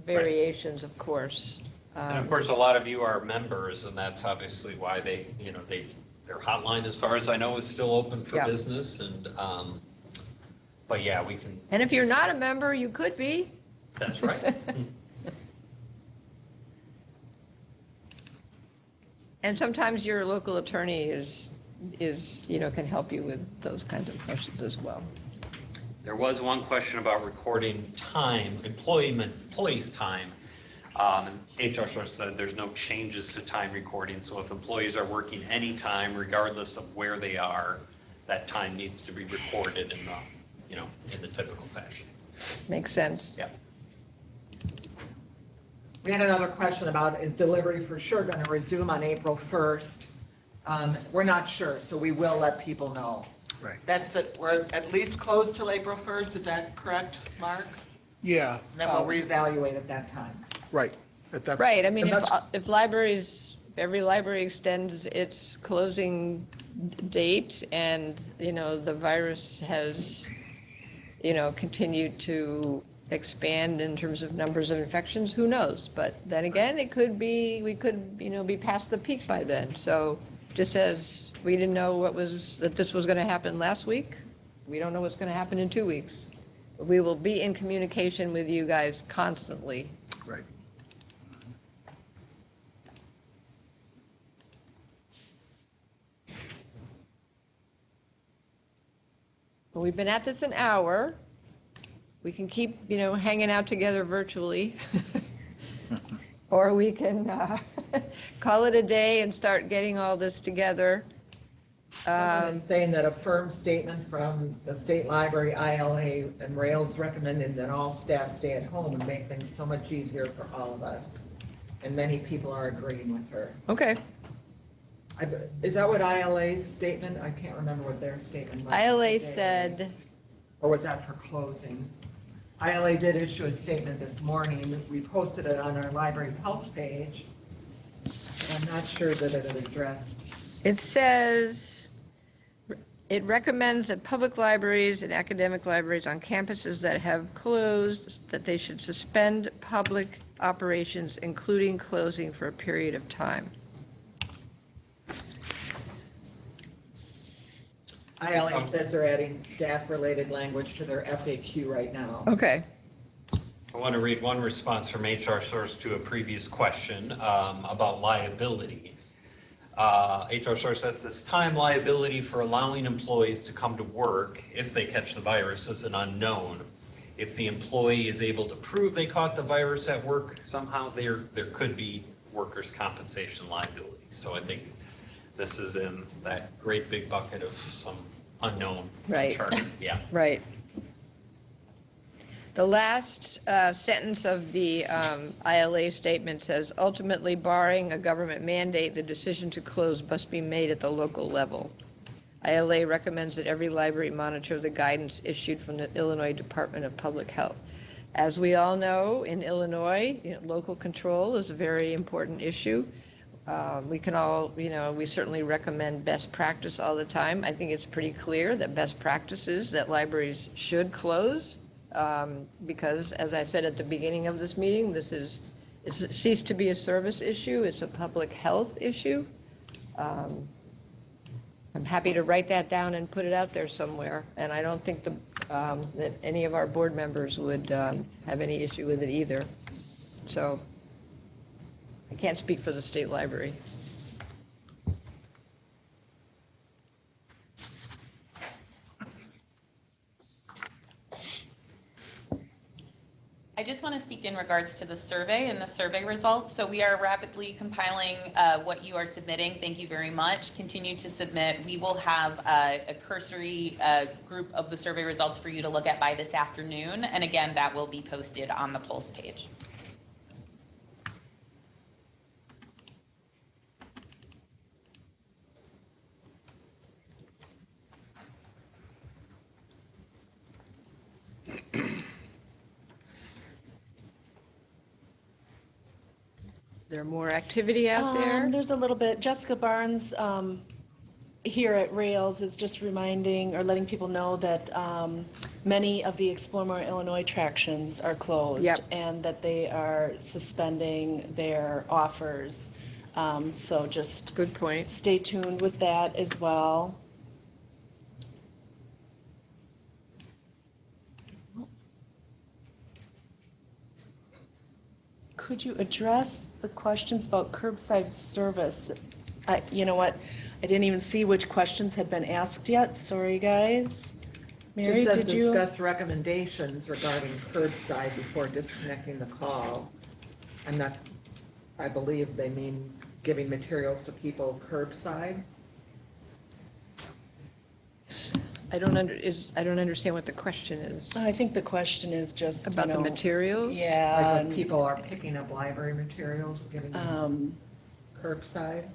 Speaker 1: variations, of course.
Speaker 6: And of course, a lot of you are members, and that's obviously why their hotline, as far as I know, is still open for
Speaker 1: Yeah.
Speaker 6: business, and, but yeah, we can.
Speaker 1: And if you're not a member, you could be.
Speaker 6: That's right.
Speaker 1: And sometimes your local attorney can help you with those kinds of questions as well.
Speaker 6: There was one question about recording time, employees' time. And HR Source said there's no changes to time recording, so if employees are working anytime, regardless of where they are, that time needs to be recorded in the typical fashion.
Speaker 1: Makes sense.
Speaker 6: Yeah.
Speaker 3: We had another question about, is delivery for sure going to resume on April 1st? We're not sure, so we will let people know.
Speaker 5: Right.
Speaker 3: That's it. We're at least closed till April 1st. Is that correct, Mark?
Speaker 5: Yeah.
Speaker 3: And then we'll reevaluate at that time.
Speaker 5: Right. At that-
Speaker 1: Right, I mean,
Speaker 5: and that's-
Speaker 1: if every library extends its closing date and, the virus has, continued to expand in terms of numbers of infections, who knows? But then again, we could be past the peak by then. So Just as we didn't know that this was going to happen last week, we don't know what's going to happen in 2 weeks. We will be in communication with you guys constantly.
Speaker 5: Right.
Speaker 1: Well, we've been at this an hour. We can keep, hanging out together virtually. Or we can call it a day and start getting all this together.
Speaker 3: Someone is saying that a firm statement from the State Library, ILA, and Rails recommending that all staff stay at home would make things so much easier for all of us. And many people are agreeing with her.
Speaker 1: Okay.
Speaker 3: Is that what ILA's statement? I can't remember what their statement was.
Speaker 1: ILA said,
Speaker 3: Or was that for closing? ILA did issue a statement this morning. We posted it on our library pulse page. But I'm not sure that it addressed.
Speaker 1: it says, it recommends that public libraries and academic libraries on campuses that have closed, that they should suspend public operations, including closing for a period of time.
Speaker 3: ILA says they're adding staff-related language to their FAQ right now.
Speaker 1: Okay.
Speaker 6: I want to read one response from HR Source to a previous question about liability. HR Source, at this time, liability for allowing employees to come to work if they catch the virus is an unknown. If the employee is able to prove they caught the virus at work, somehow there could be workers' compensation liability. So I think this is in that great big bucket of some unknown
Speaker 1: Right.
Speaker 6: chart. Yeah.
Speaker 1: Right. The last sentence of the ILA statement says, ultimately barring a government mandate, the decision to close must be made at the local level. ILA recommends that every library monitor the guidance issued from the Illinois Department of Public Health. As we all know, in Illinois, local control is a very important issue. We can all, we certainly recommend best practice all the time. I think it's pretty clear that best practice is that libraries should close because, as I said at the beginning of this meeting, it's ceased to be a service issue. It's a public health issue. I'm happy to write that down and put it out there somewhere. And I don't think that any of our board members would have any issue with it either. So I can't speak for the state library.
Speaker 4: I just want to speak in regards to the survey and the survey results. So we are rapidly compiling what you are submitting. Thank you very much. Continue to submit. We will have a cursory group of the survey results for you to look at by this afternoon. And again, that will be posted on the Pulse page.
Speaker 1: There more activity out there?
Speaker 7: There's a little bit. Jessica Barnes here at Rails is just reminding or letting people know that many of the Explore More Illinois attractions are closed.
Speaker 1: Yep.
Speaker 7: And that they are suspending their offers. So just
Speaker 1: Good point.
Speaker 7: stay tuned with that as well. Could you address the questions about curbside service? You know what? I didn't even see which questions had been asked yet. Sorry, guys. Mary,
Speaker 3: Just says
Speaker 7: did you?
Speaker 3: discuss recommendations regarding curbside before disconnecting the call. I believe they mean giving materials to people curbside.
Speaker 1: I don't understand what the question is.
Speaker 7: I think the question is just,
Speaker 1: About the materials?
Speaker 7: Yeah.
Speaker 3: Like when people are picking up library materials, giving them curbside.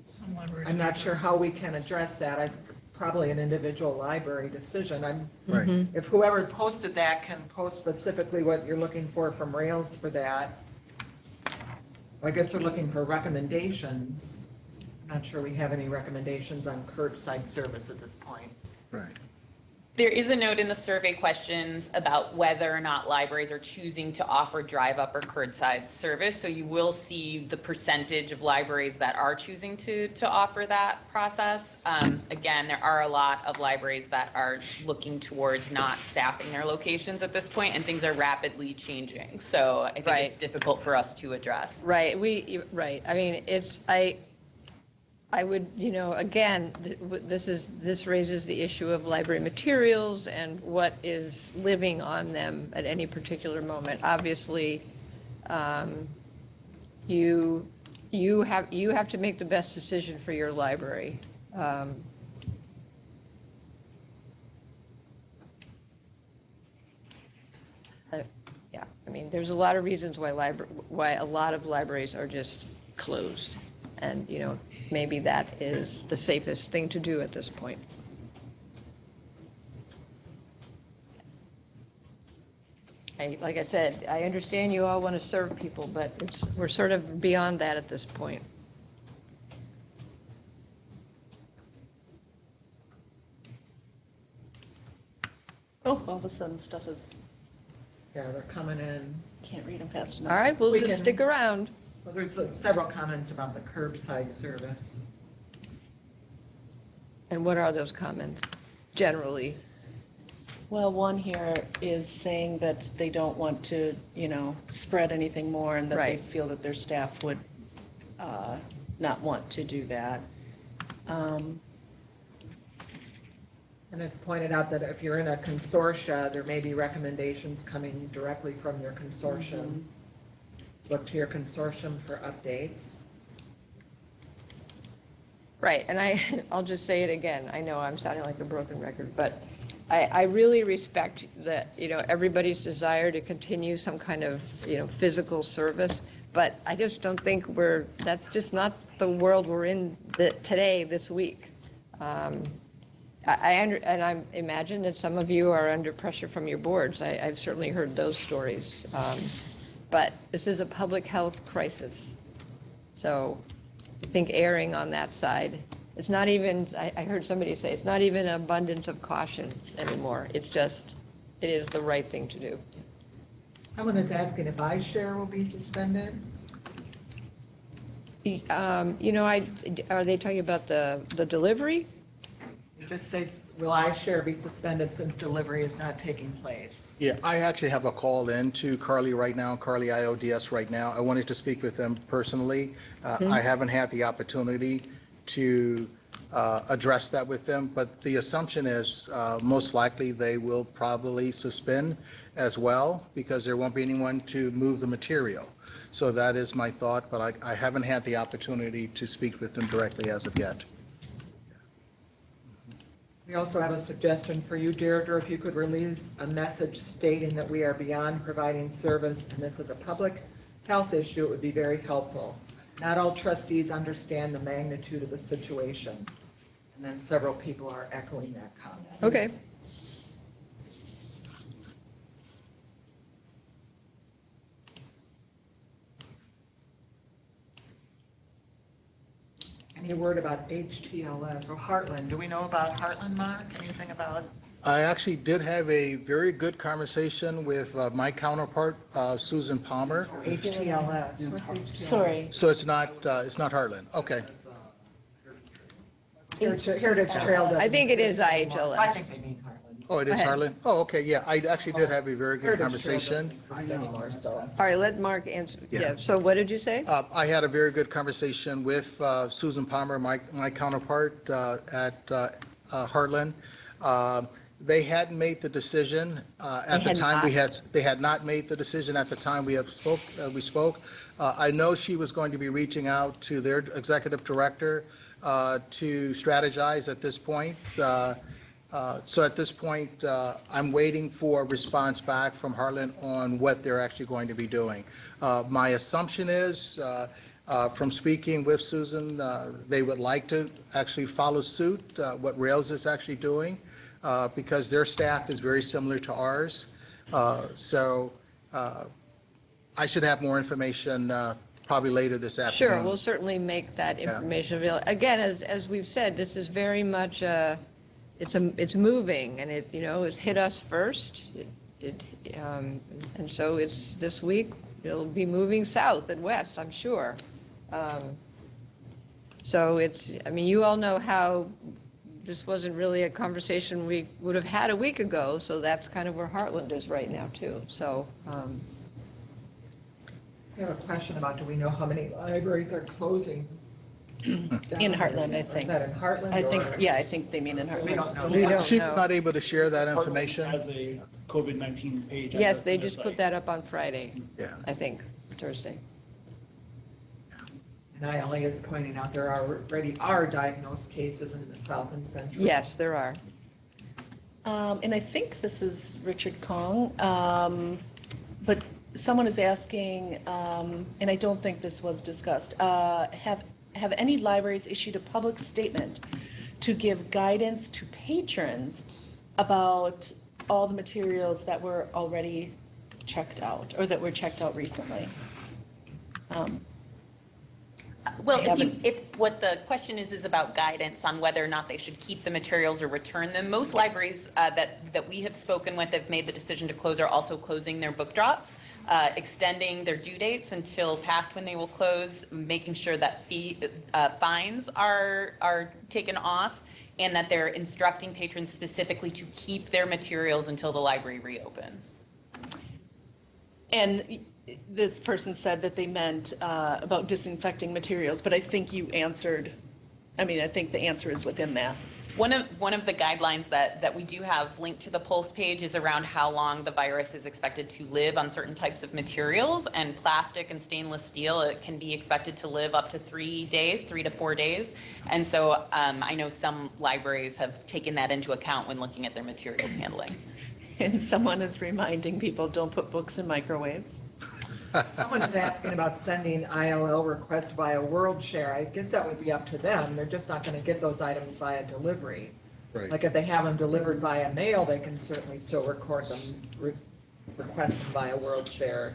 Speaker 10: Some libraries
Speaker 3: I'm not sure how we can address that. It's probably an individual library decision.
Speaker 5: Right.
Speaker 3: If whoever posted that can post specifically what you're looking for from Rails for that. I guess they're looking for recommendations. I'm not sure we have any recommendations on curbside service at this point.
Speaker 5: Right.
Speaker 4: There is a note in the survey questions about whether or not libraries are choosing to offer drive-up or curbside service. So you will see the percentage of libraries that are choosing to offer that process. Again, there are a lot of libraries that are looking towards not staffing their locations at this point, and things are rapidly changing. So I think it's difficult for us to address.
Speaker 1: Right, right. I mean, I would, again, this raises the issue of library materials and what is living on them at any particular moment. Obviously, you have to make the best decision for your library. Yeah, I mean, there's a lot of reasons why a lot of libraries are just closed. And, maybe that is the safest thing to do at this point. Like I said, I understand you all want to serve people, but we're sort of beyond that at this point.
Speaker 7: Oh, all of a sudden stuff is,
Speaker 3: Yeah, they're coming in.
Speaker 7: can't read them fast enough.
Speaker 1: All right, we'll
Speaker 3: We
Speaker 1: just
Speaker 3: can-
Speaker 1: stick around.
Speaker 3: Well, there's several comments about the curbside service.
Speaker 1: And what are those comments generally?
Speaker 7: Well, one here is saying that they don't want to, spread anything more and that they
Speaker 1: Right.
Speaker 7: feel that their staff would not want to do that.
Speaker 3: And it's pointed out that if you're in a consortia, there may be recommendations coming directly from your consortium. Look to your consortium for updates.
Speaker 1: Right, and I'll just say it again. I know I'm sounding like a broken record, but I really respect that, everybody's desire to continue some kind of, physical service, but I just don't think that's just not the world we're in today, this week. I imagine that some of you are under pressure from your boards. I've certainly heard those stories. But this is a public health crisis. So I think erring on that side, it's not even, I heard somebody say, it's not even an abundance of caution anymore. It is the right thing to do.
Speaker 3: Someone is asking if iShare will be suspended.
Speaker 1: Are they talking about the delivery?
Speaker 3: It just says, will iShare be suspended since delivery is not taking place?
Speaker 5: Yeah, I actually have a call in to Carly right now, Carly IODS right now. I wanted to speak with them personally. I haven't had the opportunity to address that with them, but the assumption is most likely they will probably suspend as well because there won't be anyone to move the material. So that is my thought, but I haven't had the opportunity to speak with them directly as of yet.
Speaker 3: We also have a suggestion for you, Deirdre, if you could release a message stating that we are beyond providing service and this is a public health issue, it would be very helpful. Not all trustees understand the magnitude of the situation. And then several people are echoing that comment.
Speaker 1: Okay.
Speaker 3: Any word about HTLS or Heartland? Do we know about Heartland, Mark? Anything about?
Speaker 5: I actually did have a very good conversation with my counterpart, Susan Palmer.
Speaker 3: HTLS. What's HTLS?
Speaker 7: Sorry.
Speaker 5: So it's not Heartland. Okay.
Speaker 3: Heritage Trail doesn't.
Speaker 1: I think it is
Speaker 3: I think
Speaker 1: IHLS.
Speaker 3: they mean Heartland.
Speaker 5: Oh, it is
Speaker 1: Go ahead.
Speaker 5: Heartland? Oh, okay, yeah. I actually did have a very good
Speaker 3: Heritage Trail
Speaker 5: conversation.
Speaker 3: doesn't exist anymore, so.
Speaker 1: All right, let Mark answer.
Speaker 5: Yeah.
Speaker 1: Yeah, so what did you say?
Speaker 5: I had a very good conversation with Susan Palmer, my counterpart at Heartland. They hadn't made the decision at the time they had not made the decision at the time we spoke. I know she was going to be reaching out to their executive director to strategize at this point. So at this point, I'm waiting for a response back from Heartland on what they're actually going to be doing. My assumption is, from speaking with Susan, they would like to actually follow suit, what Rails is actually doing, because their staff is very similar to ours. So I should have more information probably later this afternoon.
Speaker 1: Sure, we'll certainly make that information available. Again, as we've said, this is very much it's moving, and it's hit us first. And so it's this week, it'll be moving south and west, I'm sure. So you all know how this wasn't really a conversation we would have had a week ago, so that's kind of where Heartland is right now, too. So,
Speaker 3: I have a question about, do we know how many libraries are closing?
Speaker 7: In Heartland, I think.
Speaker 3: Is that in Heartland?
Speaker 7: I think,
Speaker 3: or-
Speaker 7: yeah, I think they mean in
Speaker 3: We
Speaker 7: Heartland.
Speaker 3: don't know.
Speaker 1: We don't
Speaker 5: She's
Speaker 1: know.
Speaker 5: not able to share that information.
Speaker 8: Has a COVID-19 page. on
Speaker 1: Yes,
Speaker 8: their
Speaker 1: they just
Speaker 8: website.
Speaker 1: put that up on Friday,
Speaker 5: Yeah.
Speaker 1: I think, Thursday.
Speaker 3: And ILA is pointing out there already are diagnosed cases in the south and central.
Speaker 1: Yes, there are.
Speaker 7: And I think this is Richard Kong, but someone is asking, and I don't think this was discussed, have any libraries issued a public statement to give guidance to patrons about all the materials that were already checked out, or that were checked out recently?
Speaker 4: Well,
Speaker 7: I haven't-
Speaker 4: if what the question is about guidance on whether or not they should keep the materials or return them, most libraries that we have spoken with have made the decision to close are also closing their book drops, extending their due dates until past when they will close, making sure that fines are taken off, and that they're instructing patrons specifically to keep their materials until the library reopens.
Speaker 7: And this person said that they meant about disinfecting materials, but I think you answered, I think the answer is within that.
Speaker 4: One of the guidelines that we do have linked to the Pulse page is around how long the virus is expected to live on certain types of materials, and plastic and stainless steel, it can be expected to live up to 3 to 4 days. And so I know some libraries have taken that into account when looking at their materials handling.
Speaker 7: And someone is reminding people, don't put books in microwaves.
Speaker 3: Someone is asking about sending ILL requests via WorldShare. I guess that would be up to them. They're just not going to get those items via delivery.
Speaker 5: Right.
Speaker 3: Like if they have them delivered via mail, they can certainly still record them, request them via WorldShare.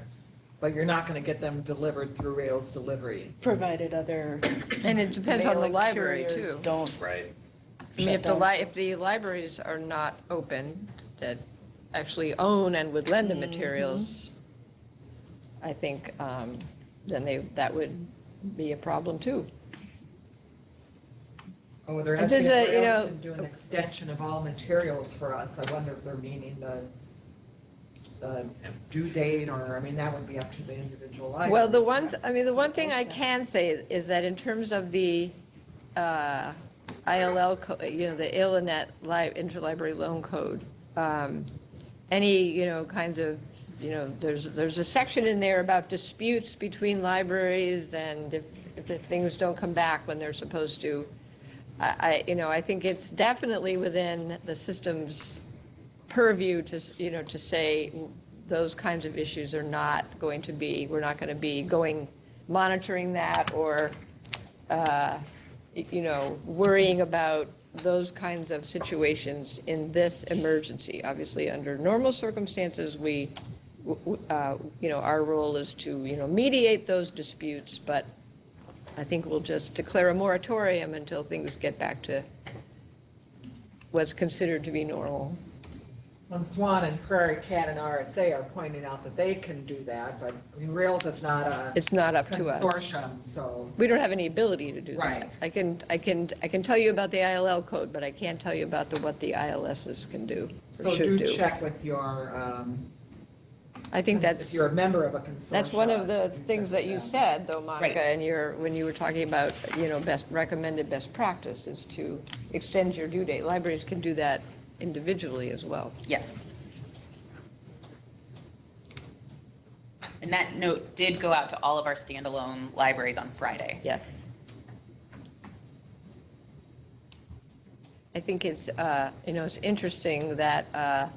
Speaker 3: But you're not going to get them delivered through Rails Delivery.
Speaker 7: Provided other
Speaker 1: And it depends on the
Speaker 7: mailing
Speaker 1: library,
Speaker 7: couriers
Speaker 1: too.
Speaker 7: don't.
Speaker 6: Right.
Speaker 1: If
Speaker 7: shut down.
Speaker 1: if the libraries are not open, that actually own and would lend the materials, I think then that would be a problem too.
Speaker 3: Oh, they're
Speaker 1: It
Speaker 3: asking
Speaker 1: is
Speaker 3: if
Speaker 1: a,
Speaker 3: Rails can do an extension of all materials for us. I wonder if they're meaning the due date, or, that would be up to the individual library.
Speaker 1: Well, the one thing I can say is that in terms of the ILL, the ILLINET interlibrary loan code, any, kinds of, there's a section in there about disputes between libraries, and if things don't come back when they're supposed to. I think it's definitely within the system's purview to say those kinds of issues are not going to be, we're not going to be monitoring that, or, worrying about those kinds of situations in this emergency. Obviously, under normal circumstances, our role is to, mediate those disputes, but I think we'll just declare a moratorium until things get back to what's considered to be normal.
Speaker 3: Well, Swan and Prairie Cat and RSA are pointing out that they can do that, but Rails is not a
Speaker 1: It's not up to us.
Speaker 3: consortium, so.
Speaker 1: We don't have any ability to do that.
Speaker 3: Right.
Speaker 1: I can tell you about the ILL code, but I can't tell you about what the ILSs can do or
Speaker 3: So
Speaker 1: should
Speaker 3: do
Speaker 1: do.
Speaker 3: check with your,
Speaker 1: I think
Speaker 3: if
Speaker 1: that's,
Speaker 3: you're a member of a consortium.
Speaker 1: that's one of the
Speaker 3: do
Speaker 1: things
Speaker 3: check
Speaker 1: that you
Speaker 3: with them.
Speaker 1: said, though, Monica,
Speaker 4: Right.
Speaker 1: and when you were talking about, recommended best practice is to extend your due date. Libraries can do that individually as well.
Speaker 4: Yes. And that note did go out to all of our standalone libraries on Friday.
Speaker 1: Yes. I think it's, it's interesting that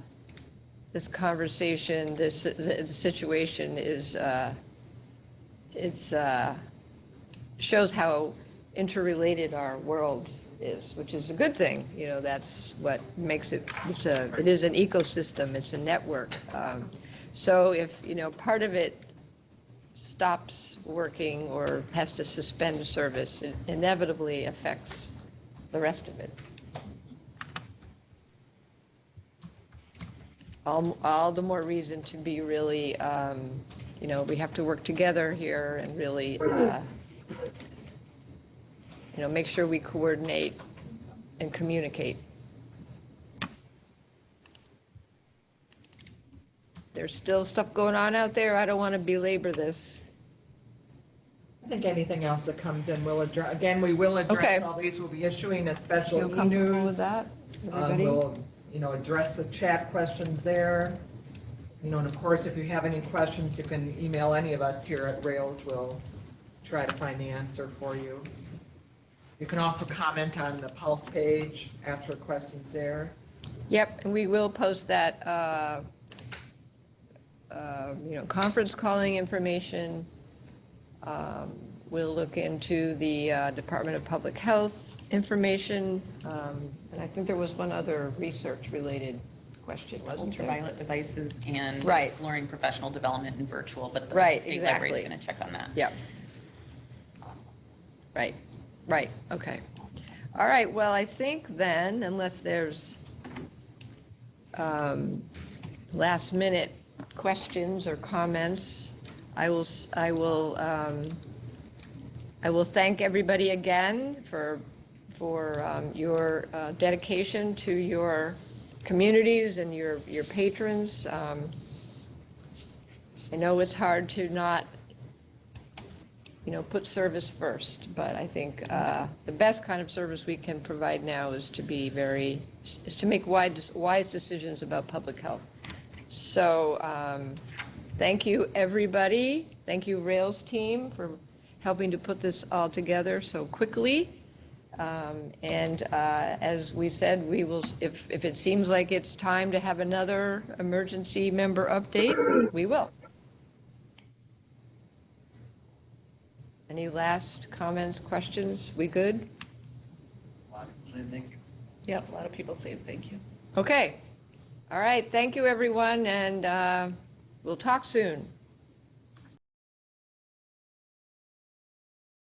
Speaker 1: this conversation, the situation is, shows how interrelated our world is, which is a good thing. That's what makes it, it is an ecosystem, it's a network. So if, part of it stops working or has to suspend service, it inevitably affects the rest of it. all the more reason to be really, we have to work together here and really, make sure we coordinate and communicate. There's still stuff going on out there. I don't want to belabor this.
Speaker 3: I think anything else that comes in, we'll address, again, we will address
Speaker 1: Okay.
Speaker 3: all these. We'll be issuing a special
Speaker 1: Feel comfortable with
Speaker 3: e-news.
Speaker 1: that, everybody?
Speaker 3: We'll, address the chat questions there. And of course, if you have any questions, you can email any of us here at Rails. We'll try to find the answer for you. You can also comment on the Pulse page, ask for questions there.
Speaker 1: Yep, and we will post that, conference calling information. We'll look into the Department of Public Health information. And I think there was one other research-related question, wasn't there?
Speaker 4: Ultraviolet devices and
Speaker 1: Right.
Speaker 4: exploring professional development in virtual, but the
Speaker 1: Right,
Speaker 4: state library is
Speaker 1: exactly.
Speaker 4: going to check on that.
Speaker 1: Yep. Right, okay. All right, well, I think then, unless there's last-minute questions or comments, I will thank everybody again for your dedication to your communities and your patrons. I know it's hard to not, put service first, but I think the best kind of service we can provide now is to make wise decisions about public health. So thank you, everybody. Thank you, Rails team, for helping to put this all together so quickly. And as we said, we will, if it seems like it's time to have another emergency member update, we will. Any last comments, questions? We good?
Speaker 7: Yep, a lot of people say thank you.
Speaker 1: Okay. All right. Thank you, everyone, and we'll talk soon.